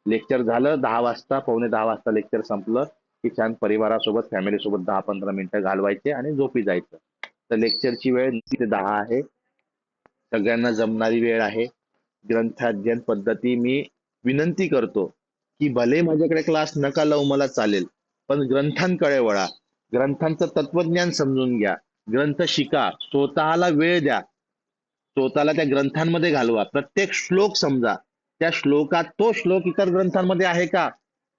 लेक्चर झालं 10 वाजता, 9:45 वाजता लेक्चर संपलं की छान परिवारासोबत फॅमिलीसोबत 10-15 मिनिटं घालवायचे आणि झोपी जायचं. तर लेक्चरची वेळ 9 ते 10 आहे, सगळ्यांना जमणारी वेळ आहे. ग्रंथाध्ययन पद्धती मी विनंती करतो की भले माझ्याकडे क्लास नका लावू मला चालेल, पण ग्रंथांकडे वळा, ग्रंथांचं तत्वज्ञान समजून घ्या, ग्रंथ शिका, स्वतःला वेळ द्या, स्वतःला त्या ग्रंथांमध्ये घालवा, प्रत्येक श्लोक समजा, त्या श्लोकात तो श्लोक इतर ग्रंथांमध्ये आहे का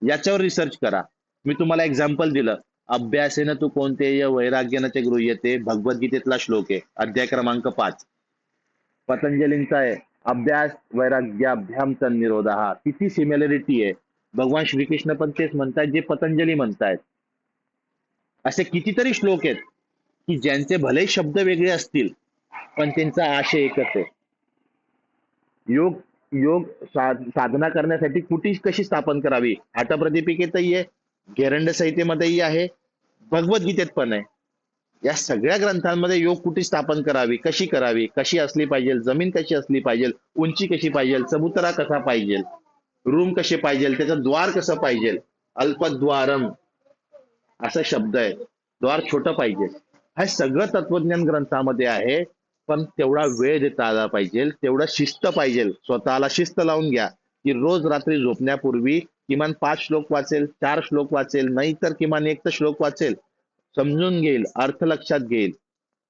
याच्यावर रिसर्च करा. मी तुम्हाला एक्झाम्पल दिलं, अभ्यासेन तू कोणते वैराग्याने ते गृह्यते, भगवद्गीतेतला श्लोक आहे, अध्याय क्रमांक 5. पतंजलींचा आहे, अभ्यास वैराग्याभ्याम तन्निरोध. किती सिमिलॅरिटी आहे. भगवान श्रीकृष्ण पण तेच म्हणतायत जे पतंजली म्हणतायत. असे कितीतरी श्लोक आहेत की ज्यांचे भले शब्द वेगळे असतील पण त्यांचा आशय एकच आहे. योग योग साधना करण्यासाठी कुटी कशी स्थापन करावी, हठप्रदीपिकेतही आहे, घेरंड संहितेमध्येही आहे, भगवद्गीतेत पण आहे. या सगळ्या ग्रंथांमध्ये योग कुठे स्थापन करावी, कशी करावी, कशी असली पाहिजे, जमीन कशी असली पाहिजे, उंची कशी पाहिजे, चबुतरा कसा पाहिजे, रूम कसे पाहिजे, त्याचं द्वार कसं पाहिजे, अल्पद्वारम असा शब्द आहे, द्वार छोटं पाहिजे. हे सगळं तत्वज्ञान ग्रंथामध्ये आहे. पण तेवढा वेळ देता आला पाहिजे, तेवढं शिस्त पाहिजे. स्वतःला शिस्त लावून घ्या की रोज रात्री झोपण्यापूर्वी किमान 5 श्लोक वाचेल, 4 श्लोक वाचेल, नाही तर किमान एक तर श्लोक वाचेल, समजून घेईल, अर्थ लक्षात घेईल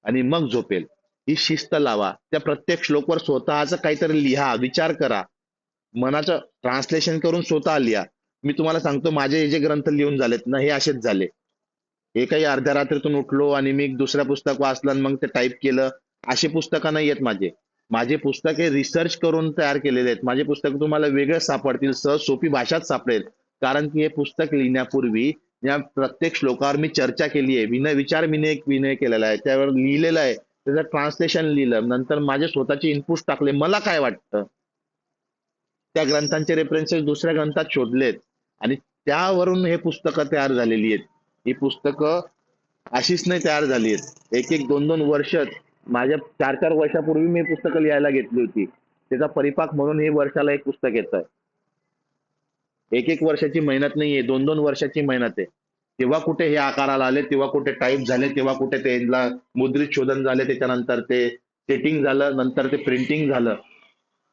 आणि मग झोपेल. ही शिस्त लावा. त्या प्रत्येक श्लोकवर स्वतःच काहीतरी लिहा, विचार करा, मनाचं ट्रान्सलेशन करून स्वतः लिहा. मी तुम्हाला सांगतो, माझे हे जे ग्रंथ लिहून झालेत ना हे असेच झाले. हे काही अर्ध्या रात्रीतून उठलो आणि मी दुसऱ्या पुस्तक वाचलं आणि मग ते टाईप केलं, अशी पुस्तकं नाही आहेत माझे. माझे पुस्तक हे रिसर्च करून तयार केलेले आहेत. माझे पुस्तक तुम्हाला वेगळे सापडतील, सहज सोपी भाषात सापडेल, कारण की हे पुस्तक लिहिण्यापूर्वी या प्रत्येक श्लोकावर मी चर्चा केली आहे, विचार विनय केलेला आहे, त्यावर लिहिलेलं आहे, त्याचं ट्रान्सलेशन लिहिलं, नंतर माझे स्वतःचे इनपुट टाकले, मला काय वाटतं त्या ग्रंथांचे रेफरन्सेस दुसऱ्या ग्रंथात शोधलेत आणि त्यावरून हे पुस्तकं तयार झालेली आहेत. ही पुस्तकं अशीच नाही तयार झाली आहेत, 1-1, 2-2 वर्ष, माझ्या 4-4 वर्षापूर्वी मी पुस्तकं लिहायला घेतली होती. त्याचा परिपाक म्हणून हे वर्षाला एक पुस्तक येतं. 1-1 वर्षाची मेहनत नाहीये, 2-2 वर्षाची मेहनत आहे. तेव्हा कुठे हे आकाराला आले, तेव्हा कुठे टाईप झाले, तेव्हा कुठे त्याला मुद्रित शोधन झाले, त्याच्यानंतर ते सेटिंग झालं, नंतर ते प्रिंटिंग झालं.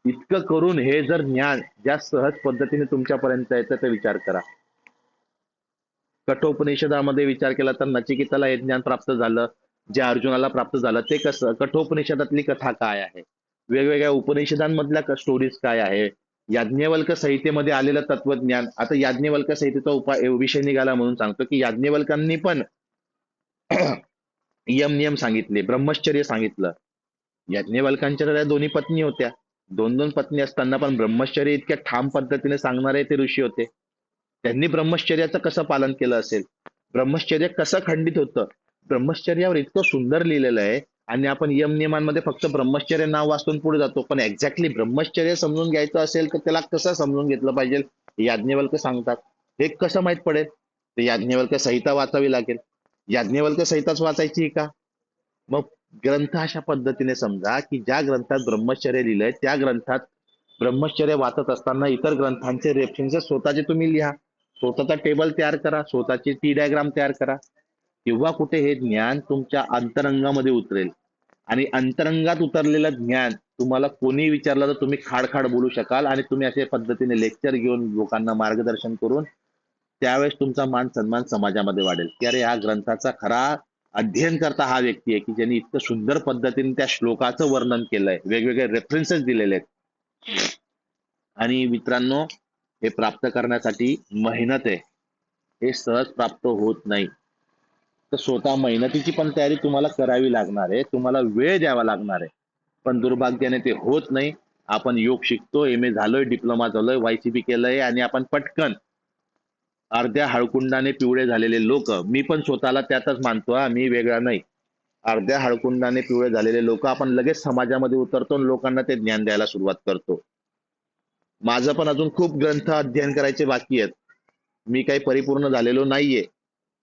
इतकं करून हे जर ज्ञान ज्या सहज पद्धतीने तुमच्यापर्यंत येतं ते विचार करा. कठोपनिषदामध्ये विचार केला तर नचिकेताला हे ज्ञान प्राप्त झालं, जे अर्जुनाला प्राप्त झालं ते कसं, कठोपनिषदातली कथा काय आहे, वेगवेगळ्या उपनिषदांमधल्या स्टोरीज काय आहे, याज्ञवल्क संहितेमध्ये आलेलं तत्वज्ञान. आता याज्ञवल्क संहितेचा विषय निघाला म्हणून सांगतो की याज्ञवल्कांनी पण यम नियम सांगितले, ब्रह्मचर्य सांगितलं. याज्ञवल्कांच्या त्या दोन्ही पत्नी होत्या, 2-2 पत्नी असताना पण ब्रह्मचर्य इतक्या ठाम पद्धतीने सांगणारे ते ऋषी होते. त्यांनी ब्रह्मचर्याचं कसं पालन केलं असेल, ब्रह्मचर्य कसं खंडित होतं, ब्रह्मचर्यावर इतकं सुंदर लिहिलेलं आहे आणि आपण यम नियमांमध्ये फक्त ब्रह्मचर्य नाव वाचून पुढे जातो, पण एक्झॅक्टली ब्रह्मचर्य समजून घ्यायचं असेल तर त्याला कसं समजून घेतलं पाहिजे याज्ञवल्क्य सांगतात. हे कसं माहित पडेल? तर याज्ञवल्क्य संहिता वाचावी लागेल. याज्ञवल्क्य संहिताच वाचायची का? मग ग्रंथ अशा पद्धतीने समजा की ज्या ग्रंथात ब्रह्मचर्य लिहिलंय त्या ग्रंथात ब्रह्मचर्य वाचत असताना इतर ग्रंथांचे रेफरन्सेस स्वतःचे तुम्ही लिहा, स्वतःचा टेबल तयार करा, स्वतःची टी डायग्राम तयार करा. किंवा कुठे हे ज्ञान तुमच्या अंतरंगामध्ये उतरेल. आणि अंतरंगात उतरलेलं ज्ञान तुम्हाला कोणी विचारलं तर तुम्ही खाड बोलू शकाल आणि तुम्ही अशा पद्धतीने लेक्चर घेऊन लोकांना मार्गदर्शन करून त्यावेळेस तुमचा मान सन्मान समाजामध्ये वाढेल की अरे या ग्रंथाचा खरा अध्ययन करता हा व्यक्ती आहे की ज्यांनी इतकं सुंदर पद्धतीने त्या श्लोकाचं वर्णन केलंय, वेगवेगळे रेफरन्सेस दिलेले आहेत. आणि मित्रांनो, हे प्राप्त करण्यासाठी मेहनत आहे, हे सहज प्राप्त होत नाही. तर स्वतः मेहनतीची पण तयारी तुम्हाला करावी लागणार आहे, तुम्हाला वेळ द्यावा लागणार आहे. पण दुर्भाग्याने ते होत नाही. आपण योग शिकतो, MA झालोय, डिप्लोमा झालोय, YCP केलंय आणि आपण पटकन अर्ध्या हळकुंडाने पिवळे झालेले लोक, मी पण स्वतःला त्यातच मानतो हा, मी वेगळा नाही. अर्ध्या हळकुंडाने पिवळे झालेले लोक आपण लगेच समाजामध्ये उतरतो आणि लोकांना ते ज्ञान द्यायला सुरुवात करतो. माझं पण अजून खूप ग्रंथ अध्ययन करायचे बाकी आहेत, मी काही परिपूर्ण झालेलो नाहीये.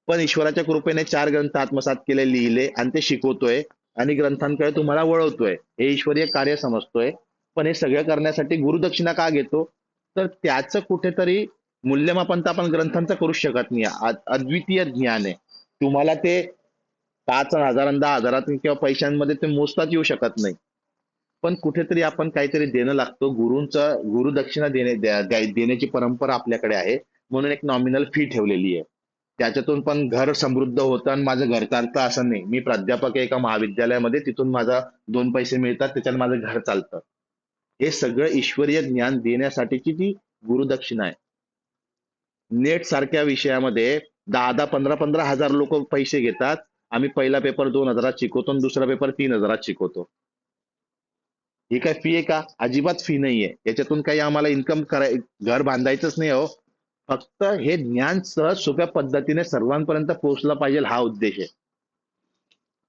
पण ईश्वराच्या कृपेने 4 ग्रंथ आत्मसात केले, लिहिले आणि ते शिकवतोय आणि ग्रंथांकडे तुम्हाला वळवतोय, हे ईश्वरीय कार्य समजतोय. पण हे सगळं करण्यासाठी गुरुदक्षिणा का घेतो? तर त्याचं कुठेतरी मूल्यमापन तर आपण ग्रंथांचं करू शकत नाही. अद्वितीय ज्ञान आहे, तुम्हाला ते 5,000 10,000 किंवा पैशांमध्ये ते मोजताच येऊ शकत नाही. पण कुठेतरी आपण काहीतरी देणं लागतो. गुरुदक्षिणा देण्याची परंपरा आपल्याकडे आहे, म्हणून एक नॉमिनल फी ठेवलेली आहे. त्याच्यातून पण घर समृद्ध होतं आणि माझं घर चालतं असं नाही. मी प्राध्यापक आहे एका महाविद्यालयामध्ये, तिथून माझा 2 पैसे मिळतात, त्याच्यानं माझं घर चालतं. हे सगळं ईश्वरीय ज्ञान देण्यासाठीची ती गुरुदक्षिणा आहे. नेट सारख्या विषयामध्ये 10-10 15-15 हजार लोक पैसे घेतात. आम्ही पहिला पेपर 2,000 शिकवतो आणि दुसरा पेपर 3,000 शिकवतो. ही काय फी आहे का? अजिबात फी नाहीये. याच्यातून काही आम्हाला इन्कम घर बांधायचंच नाही हो. फक्त हे ज्ञान सहज सोप्या पद्धतीने सर्वांपर्यंत पोहोचलं पाहिजे, हा उद्देश आहे.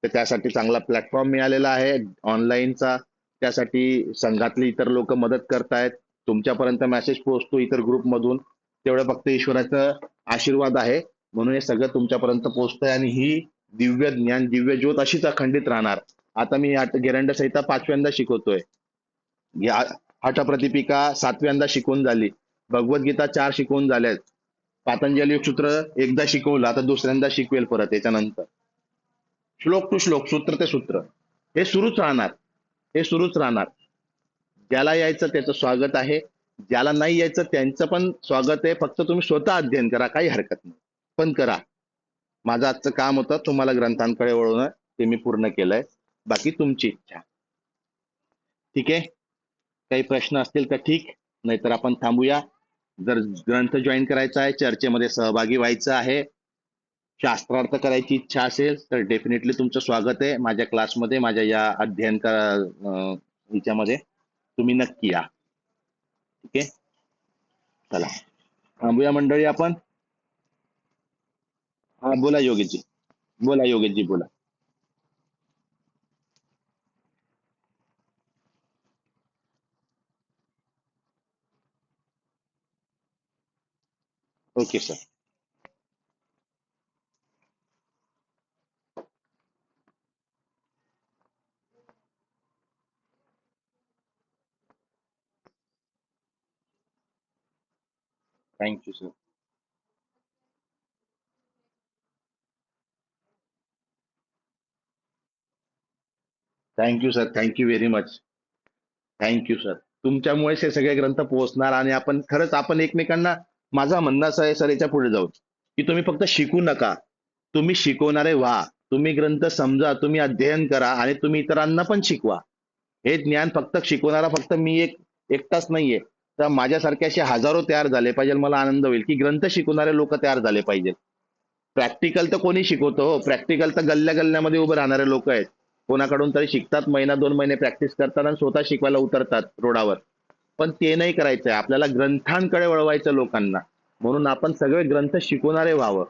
तर त्यासाठी चांगला प्लॅटफॉर्म मिळालेला आहे ऑनलाईनचा. त्यासाठी संघातली इतर लोक मदत करतायत, तुमच्यापर्यंत मेसेज पोहोचतो इतर ग्रुपमधून. तेवढं फक्त ईश्वराचा आशीर्वाद आहे, म्हणून हे सगळं तुमच्यापर्यंत पोहोचतंय. आणि ही दिव्य ज्ञान, दिव्य ज्योत अशीच अखंडित राहणार. आता मी गिरंड संहिता 5व्यांदा शिकवतोय, हठप्रदीपिका 7व्यांदा शिकवून झाली, भगवद्गीता 4 शिकवून झाल्यात, पातंजली सूत्र एकदा शिकवलं, आता दुसऱ्यांदा शिकवेल परत याच्यानंतर. श्लोक टू श्लोक, सूत्र ते सूत्र, हे सुरूच राहणार, हे सुरूच राहणार. ज्याला यायचं त्याचं स्वागत आहे, ज्याला नाही यायचं त्यांचं पण स्वागत आहे. फक्त तुम्ही स्वतः अध्ययन करा, काही हरकत नाही, पण करा. माझं आजचं काम होतं तुम्हाला ग्रंथांकडे वळवणं, ते मी पूर्ण केलंय. बाकी तुमची इच्छा. ठीक आहे, काही प्रश्न असतील तर ठीक, नाहीतर आपण थांबूया. जर ग्रंथ जॉईन करायचा आहे, चर्चेमध्ये सहभागी व्हायचं आहे, शास्त्रार्थ करायची इच्छा असेल तर डेफिनेटली तुमचं स्वागत आहे माझ्या क्लासमध्ये, माझ्या या ह्याच्यामध्ये तुम्ही नक्की या. ठीक आहे, चला थांबूया मंडळी आपण. हा बोला योगेशजी, बोला योगेशजी, बोला. Okay sir. Thank you sir. Thank you sir, thank you very much. Thank you sir. तुमच्यामुळेच हे सगळे ग्रंथ पोहोचणार आणि आपण खरंच आपण एकमेकांना, माझं म्हणणं असं आहे सर, याच्या पुढे जाऊन की तुम्ही फक्त शिकू नका, तुम्ही शिकवणारे व्हा. तुम्ही ग्रंथ समजा, तुम्ही अध्ययन करा आणि तुम्ही इतरांना पण शिकवा. हे ज्ञान फक्त शिकवणारा फक्त मी एकटाच नाहीये, तर माझ्यासारखे असे हजारो तयार झाले पाहिजे. मला आनंद होईल की ग्रंथ शिकवणारे लोक तयार झाले पाहिजे. प्रॅक्टिकल तर कोणी शिकवतो हो, प्रॅक्टिकल तर गल्ल्या गल्ल्यामध्ये उभे राहणारे लोक आहेत. कोणाकडून तरी शिकतात, 1-2 महिने प्रॅक्टिस करतात आणि स्वतः शिकवायला उतरतात रोडावर. पण ते नाही करायचंय, आपल्याला ग्रंथांकडे वळवायचं लोकांना. म्हणून आपण सगळे ग्रंथ शिकवणारे व्हावं.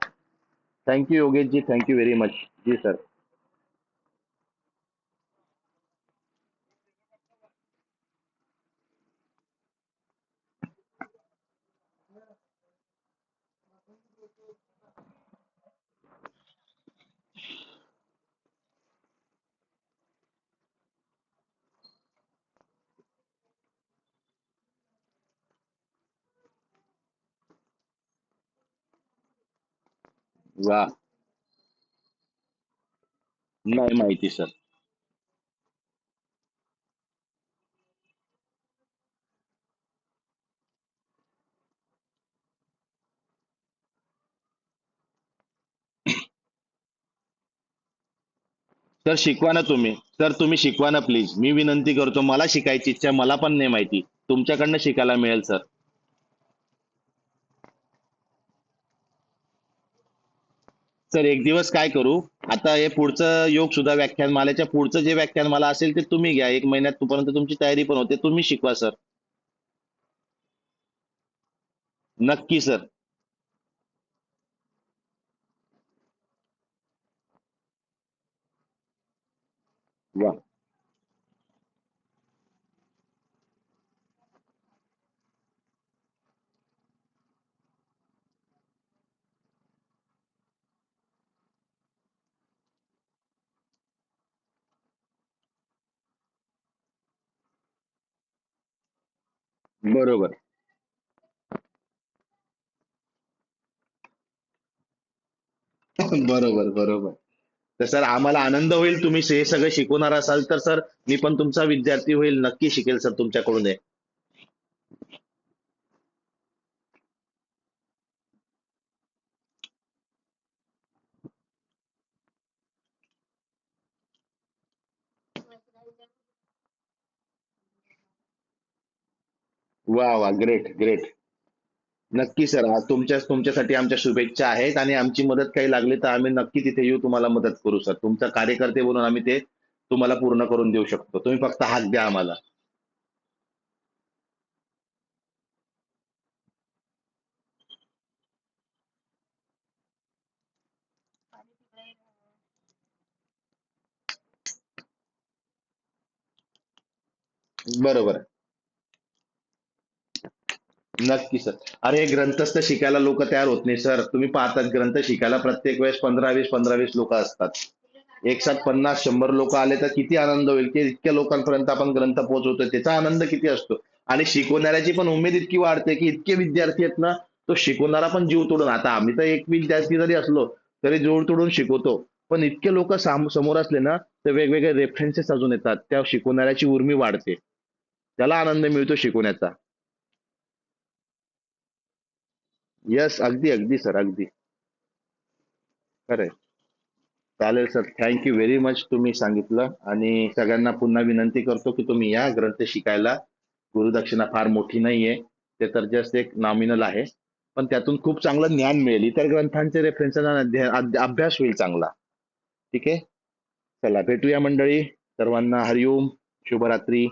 Thank you Yogesh ji, thank you very much. जी सर. वा. नाही माहिती सर. सर शिकवा ना तुम्ही, सर तुम्ही शिकवा ना प्लीज, मी विनंती करतो, मला शिकायची इच्छा, मला पण नाही माहिती, तुमच्याकडनं शिकायला मिळेल सर. सर एक दिवस काय करू, आता हे पुढचं योग सुद्धा व्याख्यानमालेच्या पुढचं जे व्याख्यान मला असेल ते तुम्ही घ्या, एक महिन्यात तोपर्यंत तुमची तयारी पण होते, तुम्ही शिकवा सर. नक्की सर. वा. बरोबर. बरोबर बरोबर. तर सर आम्हाला आनंद होईल, तुम्ही हे सगळं शिकवणार असाल तर सर, मी पण तुमचा विद्यार्थी होईल, नक्की शिकेल सर तुमच्याकडून हे. वा वा, ग्रेट ग्रेट. नक्की सर, आज तुमच्यासाठी आमच्या शुभेच्छा आहेत, आणि आमची मदत काही लागली तर आम्ही नक्की तिथे येऊ, तुम्हाला मदत करू सर, तुमचा कार्यकर्ते म्हणून आम्ही ते तुम्हाला पूर्ण करून देऊ शकतो, तुम्ही फक्त हाक द्या आम्हाला. बरोबर. नक्की सर. अरे ग्रंथस्थ शिकायला लोक तयार होत नाही सर, तुम्ही पाहतात ग्रंथ शिकायला प्रत्येक वेळेस 15-20 लोक असतात. एक साथ 50-100 लोक आले तर किती आनंद होईल, की इतक्या लोकांपर्यंत आपण ग्रंथ पोहोचवतोय, त्याचा आनंद किती असतो. आणि शिकवणाऱ्याची पण उमेद इतकी वाढते, की इतके विद्यार्थी आहेत ना, तो शिकवणारा पण जीव तोडून, आता आम्ही तर एक विद्यार्थी जरी असलो तरी जीव तोडून शिकवतो, पण इतके लोक समोर असले ना, तर वेगवेगळे रेफरन्सेस अजून येतात, त्या शिकवणाऱ्याची उर्मी वाढते, त्याला आनंद मिळतो शिकवण्याचा. यस, अगदी अगदी सर, अगदी खरंय. चालेल सर, थँक्यू व्हेरी मच, तुम्ही सांगितलं. आणि सगळ्यांना पुन्हा विनंती करतो की तुम्ही या ग्रंथ शिकायला. गुरुदक्षिणा फार मोठी नाहीये, ते तर जस्ट एक नॉमिनल आहे, पण त्यातून खूप चांगलं ज्ञान मिळेल, इतर ग्रंथांचे रेफरन्स अभ्यास होईल चांगला. ठीक आहे. चला भेटूया मंडळी, सर्वांना हरिओम, शुभरात्री.